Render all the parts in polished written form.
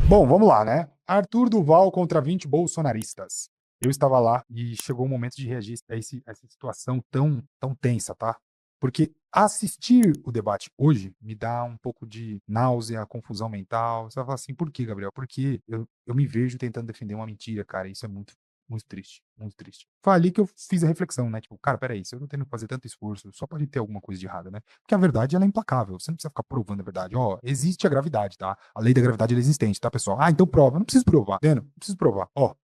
Bom, vamos lá, né? Arthur Duval contra 20 bolsonaristas. Eu estava lá e chegou o momento de reagir a essa situação tão tensa, tá? Porque assistir o debate hoje me dá um pouco de náusea, confusão mental. Você vai falar assim, por quê, Gabriel? Porque eu me vejo tentando defender uma mentira, cara. Isso é muito triste, muito triste. Foi ali que eu fiz a reflexão, né? Tipo, cara, peraí, se eu não tenho que fazer tanto esforço, só pode ter alguma coisa de errada, né? Porque a verdade, ela é implacável. Você não precisa ficar provando a verdade. Ó, existe a gravidade, tá? A lei da gravidade ela é existente, tá, pessoal? Ah, então prova. Não preciso provar, tá vendo? Não preciso provar. Ó,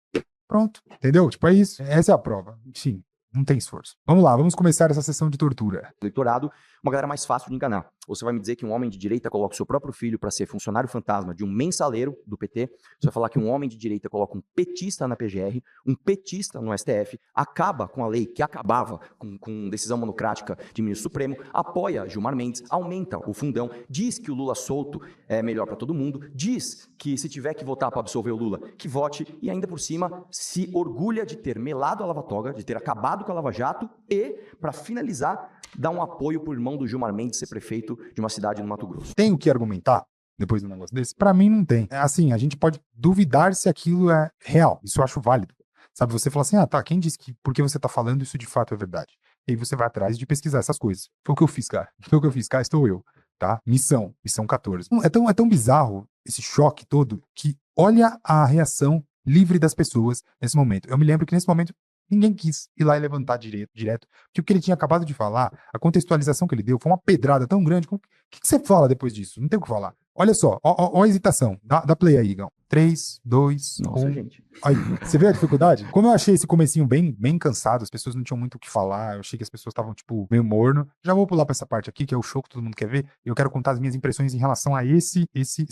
pronto, entendeu? Tipo, é isso. Essa é a prova. Enfim, não tem esforço. Vamos lá, vamos começar essa sessão de tortura. Eleitorado, uma galera mais fácil de enganar. Ou você vai me dizer que um homem de direita coloca o seu próprio filho para ser funcionário fantasma de um mensaleiro do PT. Você vai falar que um homem de direita coloca um petista na PGR, um petista no STF, acaba com a lei que acabava com decisão monocrática de ministro Supremo, apoia Gilmar Mendes, aumenta o fundão, diz que o Lula solto é melhor para todo mundo, diz que se tiver que votar para absolver o Lula, que vote, e ainda por cima se orgulha de ter melado a Lava Toga, de ter acabado com a Lava Jato e, para finalizar, dá um apoio pro irmão do Gilmar Mendes ser prefeito de uma cidade no Mato Grosso. Tem o que argumentar depois de um negócio desse? Pra mim, não tem. É assim, a gente pode duvidar se aquilo é real. Isso eu acho válido. Sabe, você fala assim, ah, tá, quem disse que porque você tá falando isso de fato é verdade? E aí você vai atrás de pesquisar essas coisas. Foi o que eu fiz, cara. Foi o que eu fiz, cá estou eu, tá? Missão 14. É tão bizarro esse choque todo que olha a reação livre das pessoas nesse momento. Eu me lembro que nesse momento ninguém quis ir lá e levantar direto, porque o que ele tinha acabado de falar, a contextualização que ele deu, foi uma pedrada tão grande. O que você fala depois disso? Não tem o que falar. Olha só, ó a hesitação. Dá play aí, Igão. 3, 2, Nossa, 1. gente. Aí, você vê a dificuldade? Como eu achei esse comecinho bem cansado, as pessoas não tinham muito o que falar, eu achei que as pessoas estavam, tipo, meio morno. Já vou pular pra essa parte aqui, que é o show que todo mundo quer ver, e eu quero contar as minhas impressões em relação a esse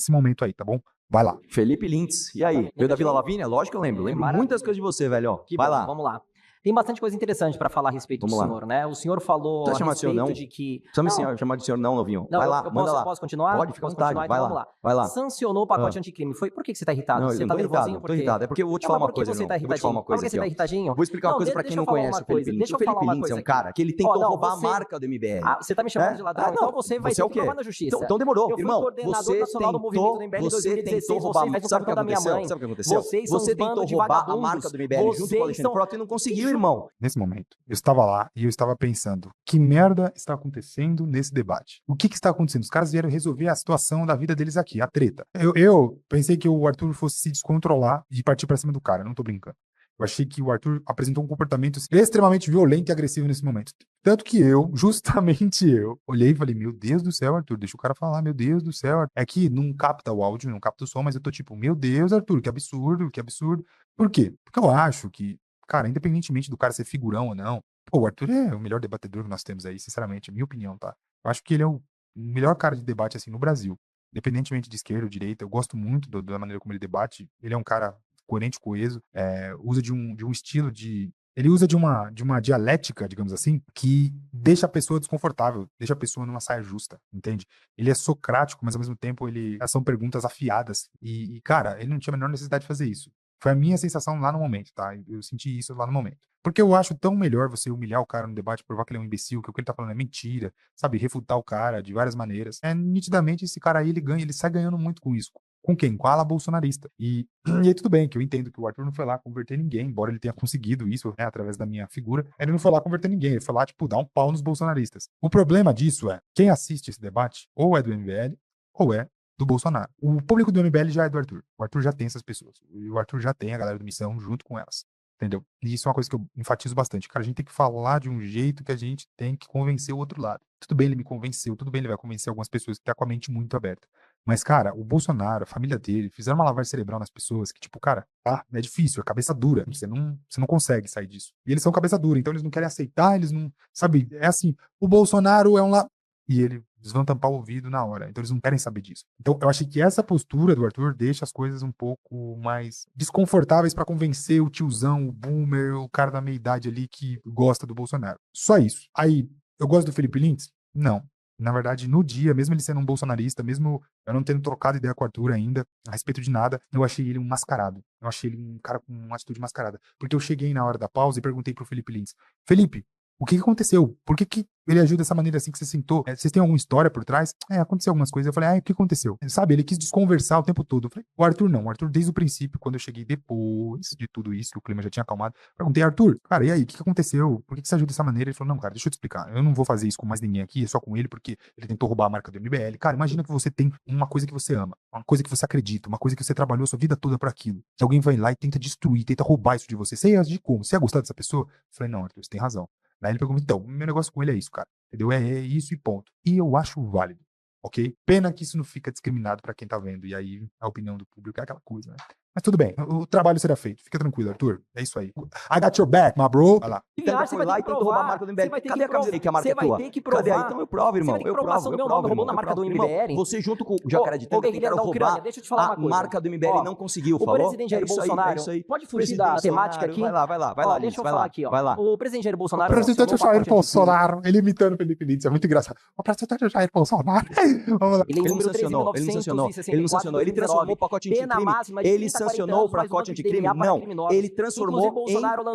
momento aí, tá bom? Vai lá. Felipe Lintz, e aí? Veio da Vila Lavínia? Lógico que eu lembro. Lembro muitas coisas de você, velho. Ó. Que Vai bom, lá. vamos lá. Tem bastante coisa interessante para falar a respeito Vamos do lá. senhor, né? O senhor falou Precisa a chamar de senhor, respeito não? de que... Precisa me chamar de senhor não, novinho. Não, Vai lá, eu manda lá. posso continuar? Pode, fica à Posso vontade. continuar? Vai Então lá, vamos lá. vai lá. Sancionou o pacote anticrime. Por que você tá irritado? Não, Você eu tá tô nervosinho irritado, por tô quê? irritado. É porque eu vou te Não, falar mas uma por que coisa, você irmão. tá Eu vou te falar uma irritadinho? coisa Por que aqui, você tá ó. irritadinho? Vou explicar uma Não, coisa pra quem deixa eu não falar conhece uma o Felipe coisa. Lintz. Deixa O eu falar Felipe uma Lintz é coisa um aqui. cara que ele Ó, tentou não, roubar a você... marca do MBL. Ah, você tá me chamando de ladrão? Não, Então você vai você ter é o que quê? provar na justiça. Então demorou. Eu fui Irmão, coordenador você nacional do movimento do MBL em você 2016. tentou roubar... Você faz o Sabe o que cartão da minha aconteceu? mãe. Sabe o que aconteceu? Vocês são Você um bando tentou de roubar a vagabundos. marca do MBL junto com o Alexandre Frota e não conseguiu, irmão. Nesse momento, eu estava lá e eu estava pensando, que merda está acontecendo nesse debate? O que está acontecendo? Os caras vieram resolver a situação da vida deles aqui, a treta. Eu pensei que o Arthur fosse se descontrolar e partir pra cima do cara, não tô brincando. Eu achei que o Arthur apresentou um comportamento extremamente violento e agressivo nesse momento. Tanto que eu, justamente eu, olhei e falei, meu Deus do céu, Arthur, deixa o cara falar, meu Deus do céu. É que não capta o áudio, não capta o som, mas eu tô tipo, meu Deus, Arthur, que absurdo, que absurdo. Por quê? Porque eu acho que, cara, independentemente do cara ser figurão ou não, pô, o Arthur é o melhor debatedor que nós temos aí, sinceramente, é minha opinião, tá? Eu acho que ele é o melhor cara de debate, assim, no Brasil. Independentemente de esquerda ou direita, eu gosto muito da maneira como ele debate. Ele é um cara coerente, coeso, usa de um estilo de... Ele usa de uma dialética, digamos assim, que deixa a pessoa desconfortável, deixa a pessoa numa saia justa, entende? Ele é socrático, mas ao mesmo tempo são perguntas afiadas. Cara, ele não tinha a menor necessidade de fazer isso. Foi a minha sensação lá no momento, tá? Eu senti isso lá no momento. Porque eu acho tão melhor você humilhar o cara no debate, provar que ele é um imbecil, que o que ele tá falando é mentira, sabe? Refutar o cara de várias maneiras. Nitidamente, esse cara aí, ele sai ganhando muito com isso. Com quem? Com a ala bolsonarista. E aí tudo bem, que eu entendo que o Arthur não foi lá converter ninguém, embora ele tenha conseguido isso, né, através da minha figura, ele não foi lá converter ninguém, ele foi lá, tipo, dar um pau nos bolsonaristas. O problema disso é, quem assiste esse debate, ou é do MBL, ou é do Bolsonaro. O público do MBL já é do Arthur. O Arthur já tem essas pessoas. E o Arthur já tem a galera do Missão junto com elas. Entendeu? E isso é uma coisa que eu enfatizo bastante. Cara, a gente tem que falar de um jeito que a gente tem que convencer o outro lado. Tudo bem, ele me convenceu, tudo bem, ele vai convencer algumas pessoas que tá com a mente muito aberta. Mas, cara, o Bolsonaro, a família dele, fizeram uma lavagem cerebral nas pessoas que, tipo, cara, tá, é difícil, é cabeça dura. Você não consegue sair disso. E eles são cabeça dura, então eles não querem aceitar, eles não. Sabe, é assim, o Bolsonaro é um lá. E eles vão tampar o ouvido na hora. Então eles não querem saber disso. Então eu achei que essa postura do Arthur deixa as coisas um pouco mais desconfortáveis pra convencer o tiozão, o boomer, o cara da meia idade ali que gosta do Bolsonaro. Só isso. Aí, eu gosto do Felipe Lintz? Não. Na verdade, no dia, mesmo ele sendo um bolsonarista, mesmo eu não tendo trocado ideia com o Arthur ainda, a respeito de nada, eu achei ele um mascarado. Eu achei ele um cara com uma atitude mascarada. Porque eu cheguei na hora da pausa e perguntei pro Felipe Lintz, Felipe, O que aconteceu? Por que ele agiu dessa maneira assim que você sentou? Vocês têm alguma história por trás? Aconteceu algumas coisas. Eu falei, o que aconteceu? Sabe, ele quis desconversar o tempo todo. Eu falei, o Arthur não. O Arthur, desde o princípio, quando eu cheguei depois de tudo isso, que o clima já tinha acalmado, perguntei, Arthur, cara, e aí, o que aconteceu? Por que você agiu dessa maneira? Ele falou, não, cara, deixa eu te explicar. Eu não vou fazer isso com mais ninguém aqui, é só com ele, porque ele tentou roubar a marca do MBL. Cara, imagina que você tem uma coisa que você ama, uma coisa que você acredita, uma coisa que você trabalhou a sua vida toda pra aquilo. Se alguém vai lá e tenta destruir, tenta roubar isso de você, você ia agir como? Você ia gostar dessa pessoa? Eu falei, não, Arthur, você tem razão. Daí ele perguntou, então, meu negócio com ele é isso, cara. Entendeu? É isso e ponto. E eu acho válido, ok? Pena que isso não fica discriminado pra quem tá vendo. E aí a opinião do público é aquela coisa, né? Mas tudo bem, o trabalho será feito. Fica tranquilo, Arthur. É isso aí. I got your back, my bro. Vai lá. Então foi lá e tentou roubar a marca do MBL. Cadê a camiseta que a marca é tua? Você vai ter que provar. Cadê? Então eu provo, irmão. Eu provo, eu provo. Roubou na marca do MBL. Você junto com o Jacaré de Tanque tentaram roubar deixa eu te falar uma a coisa. marca do MBL e não conseguiu, falou? O presidente Jair Bolsonaro, pode fugir da temática aqui? Vai lá, deixa eu falar aqui, ó. Vai lá. O presidente Jair Bolsonaro... O presidente Jair Bolsonaro, ele imitando o Felipe Litz, é muito engraçado. O presidente Jair Bolsonaro. Vamos lá. Ele não sancionou, ele transformou o pacote anticrime. Ele sancionou o pacote anticrime? Não. Ele transformou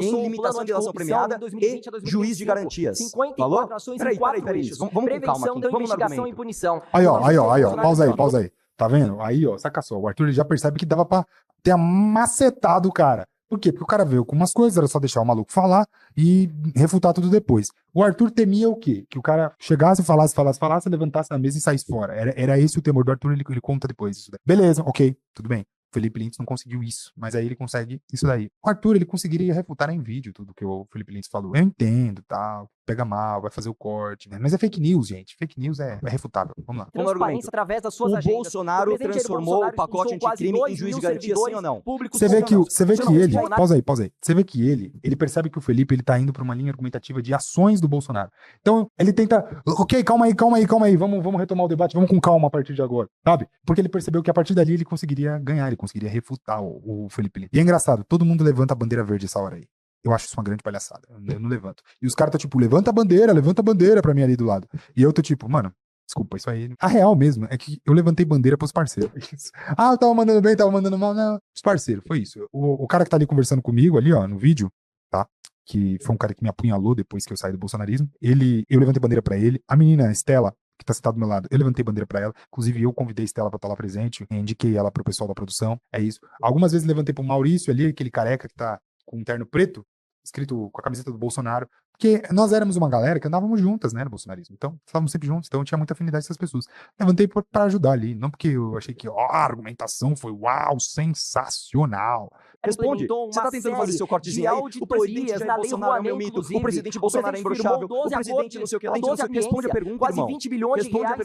em limitação de delação premiada e juiz de garantias. 54 ações em 4 eixos. Vamos com calma aqui. Vamos no investigação e argumento. punição. Aí, ó. Pausa aí. Tá vendo? Aí, ó, saca só. O Arthur ele já percebe que dava pra ter amacetado o cara. Por quê? Porque o cara veio com umas coisas, era só deixar o maluco falar e refutar tudo depois. O Arthur temia o quê? Que o cara chegasse, falasse, levantasse na mesa e saísse fora. Era esse o temor do Arthur, ele conta depois isso daí. Beleza, ok, tudo bem. Felipe Lintz não conseguiu isso, mas aí ele consegue isso daí. O Arthur, ele conseguiria refutar em vídeo tudo que o Felipe Lintz falou. Eu entendo, tá? Pega mal, vai fazer o corte, né? Mas é fake news, gente. Fake news é refutável. Vamos lá. Transparência através das suas o agendas. Bolsonaro transformou o pacote anticrime em juiz de garantia, sim ou não? Você vê que ele... Pausa aí. Você vê que ele percebe que o Felipe, ele tá indo pra uma linha argumentativa de ações do Bolsonaro. Então, ele tenta... Ok, calma aí. Vamos retomar o debate. Vamos com calma a partir de agora, sabe? Porque ele percebeu que a partir dali ele conseguiria ganhar, ele conseguiria refutar o Felipe Lintz. E é engraçado, todo mundo levanta a bandeira verde essa hora aí. Eu acho isso uma grande palhaçada. Eu não levanto. E os caras tá tipo, levanta a bandeira pra mim ali do lado. E eu tô tipo, mano, desculpa, isso aí. A real mesmo é que eu levantei bandeira pros parceiros. Eu tava mandando bem, tava mandando mal. Não, os parceiros, foi isso. O cara que tá ali conversando comigo, ali, ó, no vídeo, tá? Que foi um cara que me apunhalou depois que eu saí do bolsonarismo. Eu levantei bandeira pra ele. A menina, Estela, que tá sentada do meu lado, eu levantei bandeira pra ela. Inclusive, eu convidei a Estela pra estar lá presente. Indiquei ela pro pessoal da produção. É isso. Algumas vezes levantei pro Maurício ali, aquele careca que tá com um terno preto, escrito com a camiseta do Bolsonaro, porque nós éramos uma galera que andávamos juntas, né, no bolsonarismo, então estávamos sempre juntos, então eu tinha muita afinidade com essas pessoas. Levantei pra ajudar ali, não porque eu achei que a argumentação foi uau, sensacional. Responde, você tá tentando fazer seu cortezinho aí, o presidente Jair Bolsonaro é meu mito, o presidente Bolsonaro é imbrochável, o presidente não sei o que, responde a pergunta, quase irmão. 20 bilhões de reais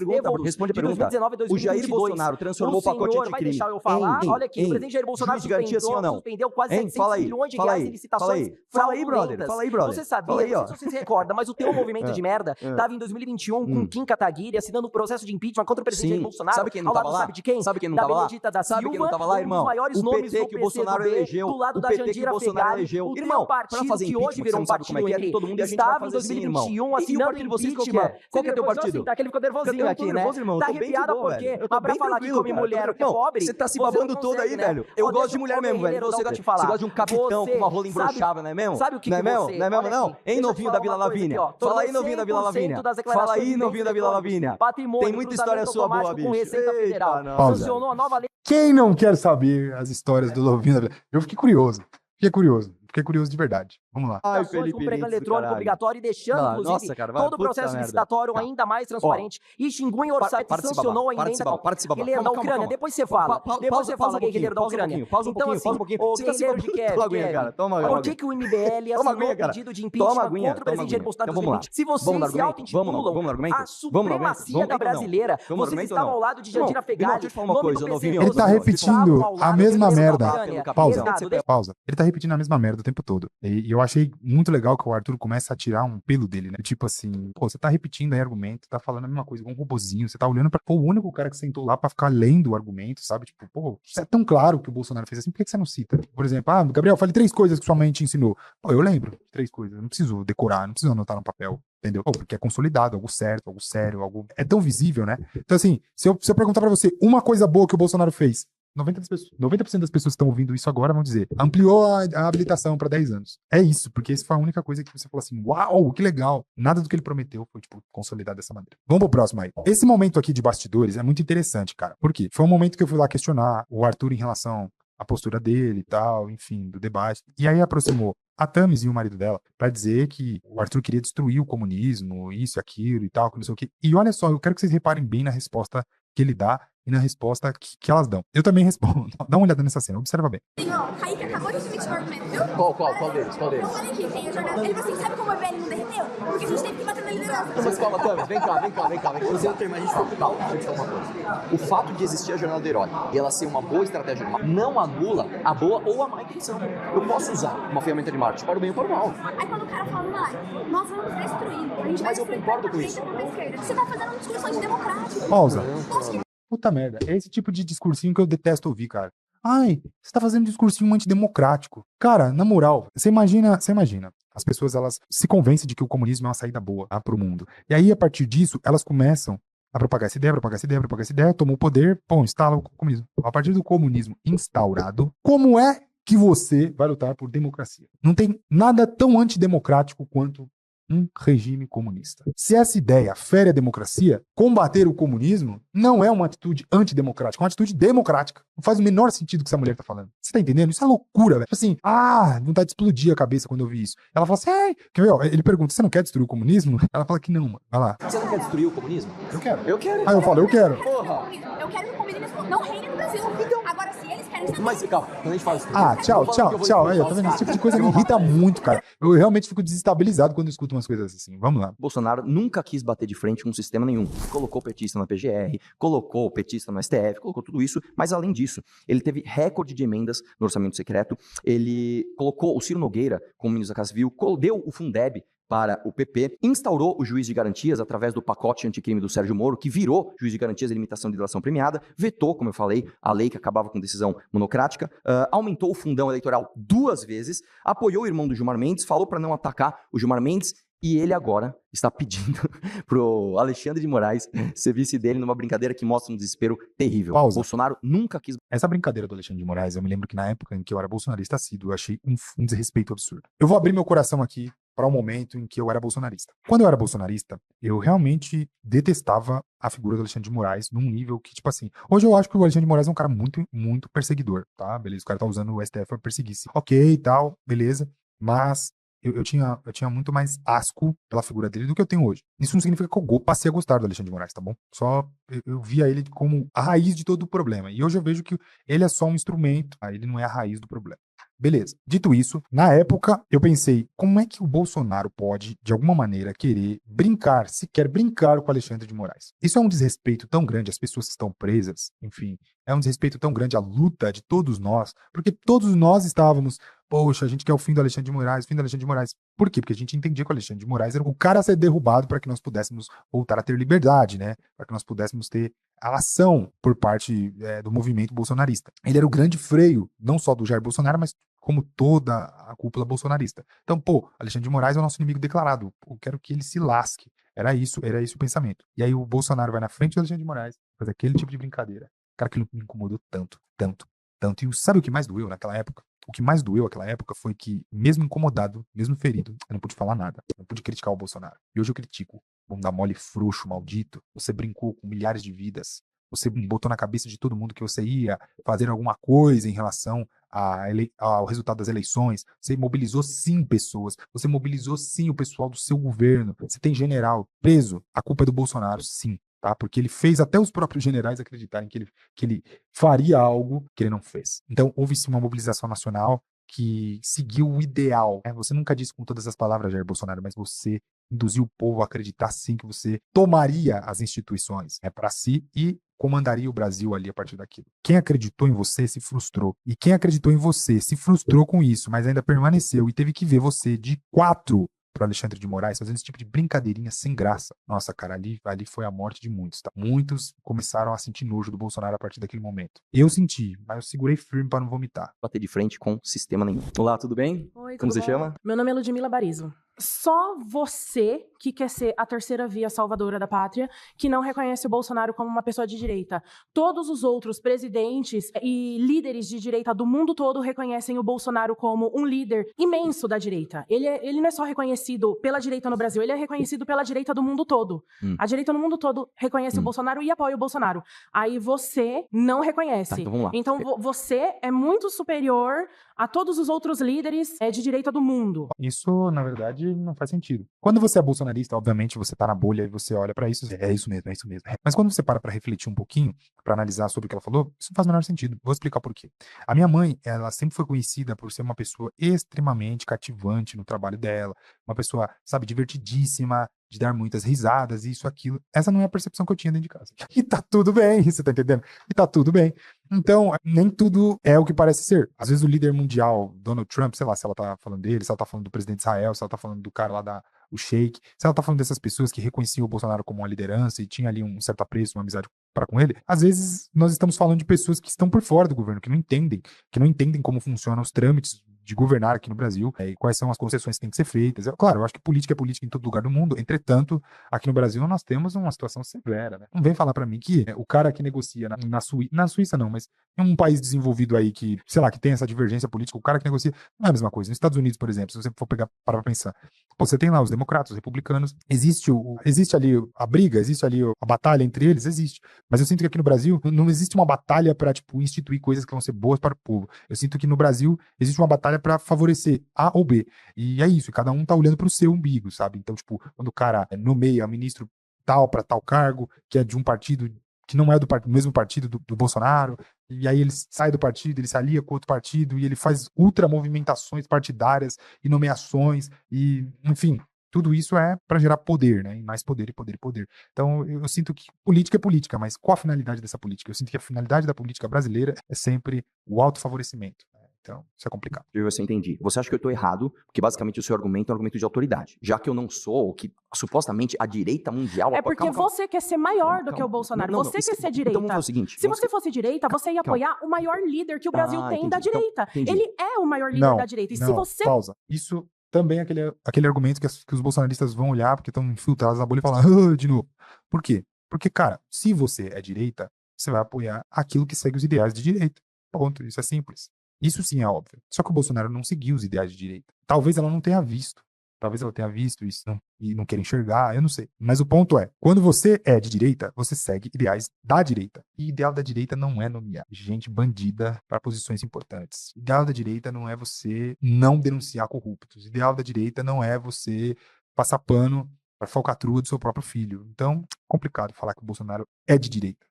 Responde a pergunta. O Jair Bolsonaro transformou o pacote anticrime vai deixar eu falar? Olha aqui, o presidente Jair Bolsonaro suspendeu quase 700 bilhões de reais em licitações. Fala aí, brother. Você sabia, não sei se você se recorda, mas o teu movimento de merda tava em 2021 com Kim Kataguiri assinando um processo de impeachment contra o presidente Jair Bolsonaro. Sabe quem não tava lá? Sabe de quem? Sabe quem não tava lá? Sabe quem não tava lá, irmão? O PT que o Bolsonaro elegeu. Do lado da Jandira Fegali, o teu partido que hoje virou um partido entre todo mundo e a gente vai fazer assim, irmão. E o partido de vocês qual que é? Qual que é o teu partido? Tá, aquele ficou nervosinho aqui, né? Tá arrepiada porque pra falar que come mulher que é pobre, você tá se babando todo aí, velho. Eu gosto de mulher mesmo, velho. Você gosta de um capitão com uma rola embroxável, não é mesmo? Sabe o que não é mesmo? Não é mesmo, não? Hein, novinho da Vila Lavínia? Fala aí, novinho da Vila Lavínia. Fala aí, novinho da Vila Lavínia. Tem muita história sua boa, bicho. Eita, sancionou a nova lei. Quem não quer saber as histórias do Novinho da Vila? Eu fiquei curioso de verdade. Vamos lá. Ai, Felipe, com prego eletrônico obrigatório e deixando, inclusive, todo o processo licitatório ainda mais transparente. E extinguiu o orçamento e sancionou a emenda guerrilheiro da Ucrânia. Depois você fala. Depois você fala, guerrilheiro da Ucrânia. Então, assim, o guerrilheiro de Kiev, por que o MBL assinou o pedido de impeachment contra o presidente Jair Bolsonaro em 2020? Se vocês se auto-intitulam a supremacia da brasileira, vocês estavam ao lado de Jandira Fegali. Ele tá repetindo a mesma merda. Pausa. Ele tá repetindo a mesma merda o tempo todo. E eu achei muito legal que o Arthur começa a tirar um pelo dele, né? Tipo assim, pô, você tá repetindo aí argumento, tá falando a mesma coisa, igual um robozinho, você tá olhando pra... Pô, o único cara que sentou lá pra ficar lendo o argumento, sabe? Tipo, pô, isso é tão claro que o Bolsonaro fez assim, por que você não cita? Por exemplo, Gabriel, fale 3 coisas que sua mãe te ensinou. Pô, eu lembro de 3 coisas, eu não preciso decorar, não preciso anotar no papel. Entendeu? Pô, porque é consolidado, algo certo, algo sério, algo... É tão visível, né? Então, assim, se eu perguntar pra você uma coisa boa que o Bolsonaro fez, 90% das pessoas que estão ouvindo isso agora vão dizer, ampliou a habilitação para 10 anos. É isso, porque essa foi a única coisa que você falou assim, uau, que legal. Nada do que ele prometeu foi, tipo, consolidado dessa maneira. Vamos pro próximo aí. Esse momento aqui de bastidores é muito interessante, cara. Por quê? Foi um momento que eu fui lá questionar o Arthur em relação à postura dele e tal, enfim, do debate. E aí aproximou a Thames e o marido dela para dizer que o Arthur queria destruir o comunismo, isso e aquilo e tal, que não sei o quê. E olha só, eu quero que vocês reparem bem na resposta que ele dá e na resposta que elas dão. Eu também respondo. Dá uma olhada nessa cena, observa bem. Sim, ó, Kaique acabou de submeter o argumento, viu? Qual deles? Eu falei que tem a jornada. Ele falou assim, sabe como o EBL não derreteu? Porque a gente teve que bater na liderança. Mas calma, Thames, vem cá. Você não termina, a gente fala. Calma, deixa eu te falar uma coisa. O fato de existir a jornada do herói e ela ser uma boa estratégia de marketing não anula a boa ou a má intenção. Eu posso usar uma ferramenta de marketing para o bem ou para o mal. Aí quando o cara fala, nós vamos destruir, a gente vai Mas eu concordo com isso. Você tá fazendo um discurso antidemocrático. Pausa. Puta merda, é esse tipo de discursinho que eu detesto ouvir, cara. Ai, você tá fazendo um discursinho antidemocrático. Cara, na moral, você imagina, as pessoas, elas se convencem de que o comunismo é uma saída boa, tá, pro mundo. E aí, a partir disso, elas começam a propagar essa ideia, tomou o poder, pô, instala o comunismo. A partir do comunismo instaurado, como é que você vai lutar por democracia? Não tem nada tão antidemocrático quanto um regime comunista. Se essa ideia fere a democracia, combater o comunismo não é uma atitude antidemocrática, é uma atitude democrática. Não faz o menor sentido o que essa mulher tá falando. Você tá entendendo? Isso é loucura, velho. Tipo assim, vontade de explodir a cabeça quando eu vi isso. Ela fala assim, quer ver, ó, ele pergunta, você não quer destruir o comunismo? Ela fala que não, mano. Vai lá. Você não quer destruir o comunismo? Eu quero. Eu quero. Aí eu falo, eu quero. Porra. Eu quero que o comunismo não reine no Brasil. Então, agora se eles querem... Mas, calma, quando a gente fala isso... Tchau. Aí, tá vendo? Esse tipo de coisa me irrita muito, cara. Eu realmente fico desestabilizado quando eu escuto umas coisas assim. Vamos lá. Bolsonaro nunca quis bater de frente com sistema nenhum. Colocou petista na PGR, colocou petista no STF, colocou tudo isso, mas além disso, ele teve recorde de emendas no orçamento secreto, ele colocou o Ciro Nogueira como ministro da Casa Civil, deu o Fundeb para o PP, instaurou o juiz de garantias através do pacote anticrime do Sérgio Moro, que virou juiz de garantias e limitação de delação premiada, vetou, como eu falei, a lei que acabava com decisão monocrática, aumentou o fundão eleitoral 2 vezes, apoiou o irmão do Gilmar Mendes, falou para não atacar o Gilmar Mendes, e ele agora está pedindo pro Alexandre de Moraes ser vice dele numa brincadeira que mostra um desespero terrível. Pausa. Bolsonaro nunca quis... Essa brincadeira do Alexandre de Moraes, eu me lembro que na época em que eu era bolsonarista assíduo, eu achei um desrespeito absurdo. Eu vou abrir meu coração aqui para um momento em que eu era bolsonarista. Quando eu era bolsonarista, eu realmente detestava a figura do Alexandre de Moraes num nível que, tipo assim, hoje eu acho que o Alexandre de Moraes é um cara muito, muito perseguidor, tá? Beleza, o cara tá usando o STF pra perseguir. Ok e tal, beleza, mas... Eu tinha muito mais asco pela figura dele do que eu tenho hoje. Isso não significa que eu passei a gostar do Alexandre de Moraes, tá bom? Só eu via ele como a raiz de todo o problema. E hoje eu vejo que ele é só um instrumento, ele não é a raiz do problema. Beleza. Dito isso, na época eu pensei, como é que o Bolsonaro pode, de alguma maneira, querer brincar, sequer brincar com o Alexandre de Moraes? Isso é um desrespeito tão grande às pessoas que estão presas, enfim, é um desrespeito tão grande à luta de todos nós, porque todos nós estávamos, poxa, a gente quer o fim do Alexandre de Moraes, o fim do Alexandre de Moraes. Por quê? Porque a gente entendia que o Alexandre de Moraes era o cara a ser derrubado para que nós pudéssemos voltar a ter liberdade, né? Para que nós pudéssemos ter a ação por parte do movimento bolsonarista. Ele era o grande freio, não só do Jair Bolsonaro, mas como toda a cúpula bolsonarista. Então, Alexandre de Moraes é o nosso inimigo declarado. Eu quero que ele se lasque. Era isso o pensamento. E aí o Bolsonaro vai na frente do Alexandre de Moraes, faz aquele tipo de brincadeira. Cara, aquilo me incomodou tanto. E sabe o que mais doeu naquela época? O que mais doeu naquela época foi que, mesmo incomodado, mesmo ferido, eu não pude falar nada. Eu não pude criticar o Bolsonaro. E hoje eu critico. Bunda mole frouxo, maldito. Você brincou com milhares de vidas. Você botou na cabeça de todo mundo que você ia fazer alguma coisa em relação ao resultado das eleições. Você mobilizou sim pessoas. Você mobilizou sim o pessoal do seu governo. Você tem general preso. A culpa é do Bolsonaro, sim. Tá? Porque ele fez até os próprios generais acreditarem que ele faria algo que ele não fez. Então, houve sim uma mobilização nacional que seguiu o ideal. Você nunca disse com todas as palavras, Jair Bolsonaro, mas você induziu o povo a acreditar sim que você tomaria as instituições para si e comandaria o Brasil ali a partir daquilo. Quem acreditou em você se frustrou. E quem acreditou em você se frustrou com isso, mas ainda permaneceu e teve que ver você de 4 pro Alexandre de Moraes, fazendo esse tipo de brincadeirinha sem graça. Nossa, cara, ali foi a morte de muitos, tá? Muitos começaram a sentir nojo do Bolsonaro a partir daquele momento. Eu senti, mas eu segurei firme para não vomitar. Bater de frente com sistema nenhum. Olá, tudo bem? Oi, Como tudo você bom? chama? Meu nome é Ludmila Barizo. Só você que quer ser a terceira via salvadora da pátria, que não reconhece o Bolsonaro como uma pessoa de direita. Todos os outros presidentes e líderes de direita do mundo todo reconhecem o Bolsonaro como um líder imenso da direita. Ele não é só reconhecido pela direita no Brasil, ele é reconhecido pela direita do mundo todo. A direita no mundo todo reconhece o Bolsonaro e apoia o Bolsonaro. Aí você não reconhece. Tá, então vamos lá. Então você é muito superior a todos os outros líderes de direita do mundo. Isso, na verdade, não faz sentido. Quando você é bolsonarista, obviamente, você tá na bolha e você olha pra isso, é isso mesmo, é isso mesmo. Mas quando você para pra refletir um pouquinho, pra analisar sobre o que ela falou, isso não faz o menor sentido. Vou explicar por quê. A minha mãe, ela sempre foi conhecida por ser uma pessoa extremamente cativante no trabalho dela, uma pessoa, sabe, divertidíssima, de dar muitas risadas, isso, aquilo. Essa não é a percepção que eu tinha dentro de casa. E tá tudo bem, você tá entendendo? E tá tudo bem. Então, nem tudo é o que parece ser. Às vezes o líder mundial, Donald Trump, sei lá, se ela tá falando dele, se ela tá falando do presidente de Israel, se ela tá falando do cara lá o Sheik, se ela tá falando dessas pessoas que reconheciam o Bolsonaro como uma liderança e tinha ali um certo apreço, uma amizade para com ele, às vezes nós estamos falando de pessoas que estão por fora do governo, que não entendem como funcionam os trâmites de governar aqui no Brasil, e quais são as concessões que têm que ser feitas. Claro, eu acho que política é política em todo lugar do mundo, entretanto, aqui no Brasil nós temos uma situação severa, né? Não vem falar para mim que o cara que negocia na Suíça não, mas em um país desenvolvido aí que, sei lá, que tem essa divergência política, o cara que negocia não é a mesma coisa. Nos Estados Unidos, por exemplo, se você for parar pra pensar, você tem lá os democratas, os republicanos, existe ali a briga, existe ali a batalha entre eles, existe. Mas eu sinto que aqui no Brasil não existe uma batalha para, tipo, instituir coisas que vão ser boas para o povo. Eu sinto que no Brasil existe uma batalha para favorecer A ou B. E é isso, cada um tá olhando pro seu umbigo, sabe? Então, tipo, quando o cara nomeia ministro tal para tal cargo, que é de um partido que não é do mesmo partido do Bolsonaro, e aí ele sai do partido, ele se alia com outro partido, e ele faz ultramovimentações partidárias e nomeações, e, enfim, tudo isso é para gerar poder, né? E mais poder, e poder, e poder. Então, eu sinto que política é política, mas qual a finalidade dessa política? Eu sinto que a finalidade da política brasileira é sempre o autofavorecimento. Então, isso é complicado. Você entendi. Você acha que eu estou errado, porque basicamente o seu argumento é um argumento de autoridade. Já que eu não sou, que supostamente a direita mundial... É porque você quer ser maior do que o Bolsonaro. Você quer ser direita. Então vamos fazer o seguinte... Se você fosse direita, você ia apoiar o maior líder que o Brasil tem da direita. Ele é o maior líder da direita. E se você... Pausa. Isso também é aquele argumento que os bolsonaristas vão olhar, porque estão infiltrados na bolha e falar, de novo. Por quê? Porque, cara, se você é direita, você vai apoiar aquilo que segue os ideais de direita. Ponto. Isso é simples. Isso sim é óbvio. Só que o Bolsonaro não seguiu os ideais de direita. Talvez ela não tenha visto. Talvez ela tenha visto isso e não queira enxergar, eu não sei. Mas o ponto é, quando você é de direita, você segue ideais da direita. E ideal da direita não é nomear gente bandida para posições importantes. Ideal da direita não é você não denunciar corruptos. Ideal da direita não é você passar pano para falcatrua do seu próprio filho. Então, complicado falar que o Bolsonaro é de direita.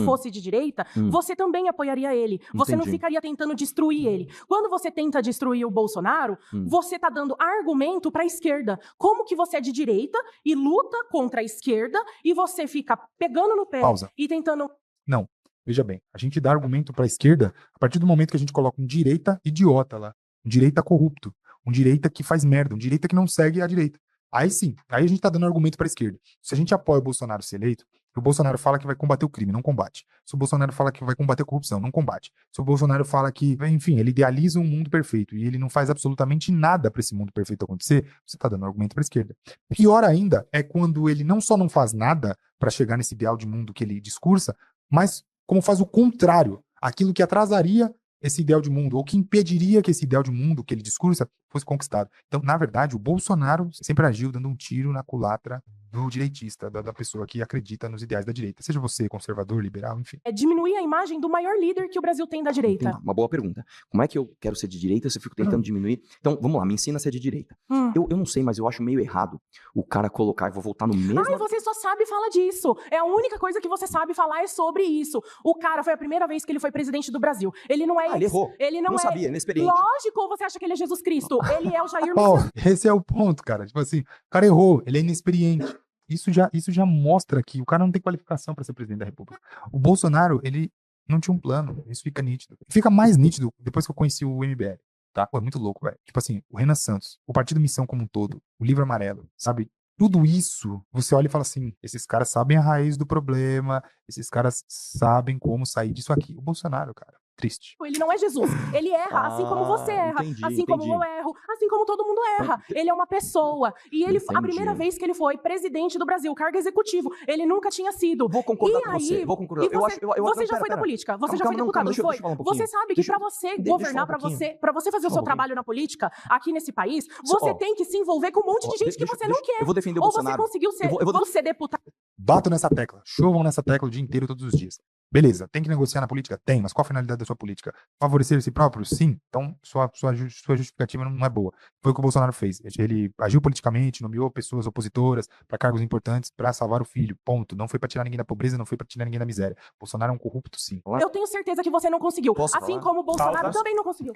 Fosse de direita, você também apoiaria ele. Você não ficaria tentando destruir ele. Quando você tenta destruir o Bolsonaro, você tá dando argumento pra esquerda. Como que você é de direita e luta contra a esquerda e você fica pegando no pé e tentando... Não, veja bem, a gente dá argumento pra esquerda a partir do momento que a gente coloca um direita idiota lá, um direita corrupto, um direita que faz merda, um direita que não segue a direita. Aí sim, aí a gente tá dando argumento pra esquerda. Se a gente apoia o Bolsonaro ser eleito, se o Bolsonaro fala que vai combater o crime, não combate. Se o Bolsonaro fala que vai combater a corrupção, não combate. Se o Bolsonaro fala que, enfim, ele idealiza um mundo perfeito e ele não faz absolutamente nada para esse mundo perfeito acontecer, você tá dando argumento para a esquerda. Pior ainda é quando ele não só não faz nada para chegar nesse ideal de mundo que ele discursa, mas como faz o contrário, aquilo que atrasaria esse ideal de mundo, ou que impediria que esse ideal de mundo que ele discursa fosse conquistado. Então, na verdade, o Bolsonaro sempre agiu dando um tiro na culatra do direitista, da pessoa que acredita nos ideais da direita. Seja você conservador, liberal, enfim. É diminuir a imagem do maior líder que o Brasil tem da direita. Entendi. Uma boa pergunta. Como é que eu quero ser de direita se eu fico tentando diminuir? Então, vamos lá, me ensina a ser de direita. Eu não sei, mas eu acho meio errado o cara colocar, vou voltar no mesmo... Ai, você só sabe falar disso. É a única coisa que você sabe falar é sobre isso. O cara, foi a primeira vez que ele foi presidente do Brasil. Ele não é... ele errou. Ele não sabia, inexperiente. Lógico, ou você acha que ele é Jesus Cristo? Ele é o Jair Messias. Esse é o ponto, cara. Tipo assim, o cara errou, ele é inexperiente. Isso já mostra que o cara não tem qualificação para ser presidente da República. O Bolsonaro, ele não tinha um plano. Isso fica nítido. Fica mais nítido depois que eu conheci o MBL, tá? Pô, é muito louco, velho. Tipo assim, o Renan Santos, o Partido Missão como um todo, o Livro Amarelo, sabe? Tudo isso, você olha e fala assim, esses caras sabem a raiz do problema, esses caras sabem como sair disso aqui. O Bolsonaro, cara, Triste. Ele não é Jesus. Ele erra, assim como você erra, como eu erro, assim como todo mundo erra. Ele é uma pessoa. E ele, a primeira vez que ele foi presidente do Brasil, cargo executivo, ele nunca tinha sido. Vou concordar com você. Vou concordar. Você já foi da política? Você já foi deputado, não foi? Você sabe que para você governar, para você fazer o seu trabalho na política, aqui nesse país, você tem que se envolver com um monte de gente que você não quer. Eu vou defender o Bolsonaro. Ou você conseguiu ser deputado. Bato nessa tecla. Chovam nessa tecla o dia inteiro, todos os dias. Beleza, tem que negociar na política? Tem, mas qual a finalidade da sua política? Favorecer si próprio? Sim. Então, sua justificativa não é boa. Foi o que o Bolsonaro fez. Ele agiu politicamente, nomeou pessoas opositoras para cargos importantes para salvar o filho. Ponto. Não foi para tirar ninguém da pobreza, não foi para tirar ninguém da miséria. Bolsonaro é um corrupto, sim. Eu tenho certeza que você não conseguiu. Assim como o Bolsonaro também não conseguiu.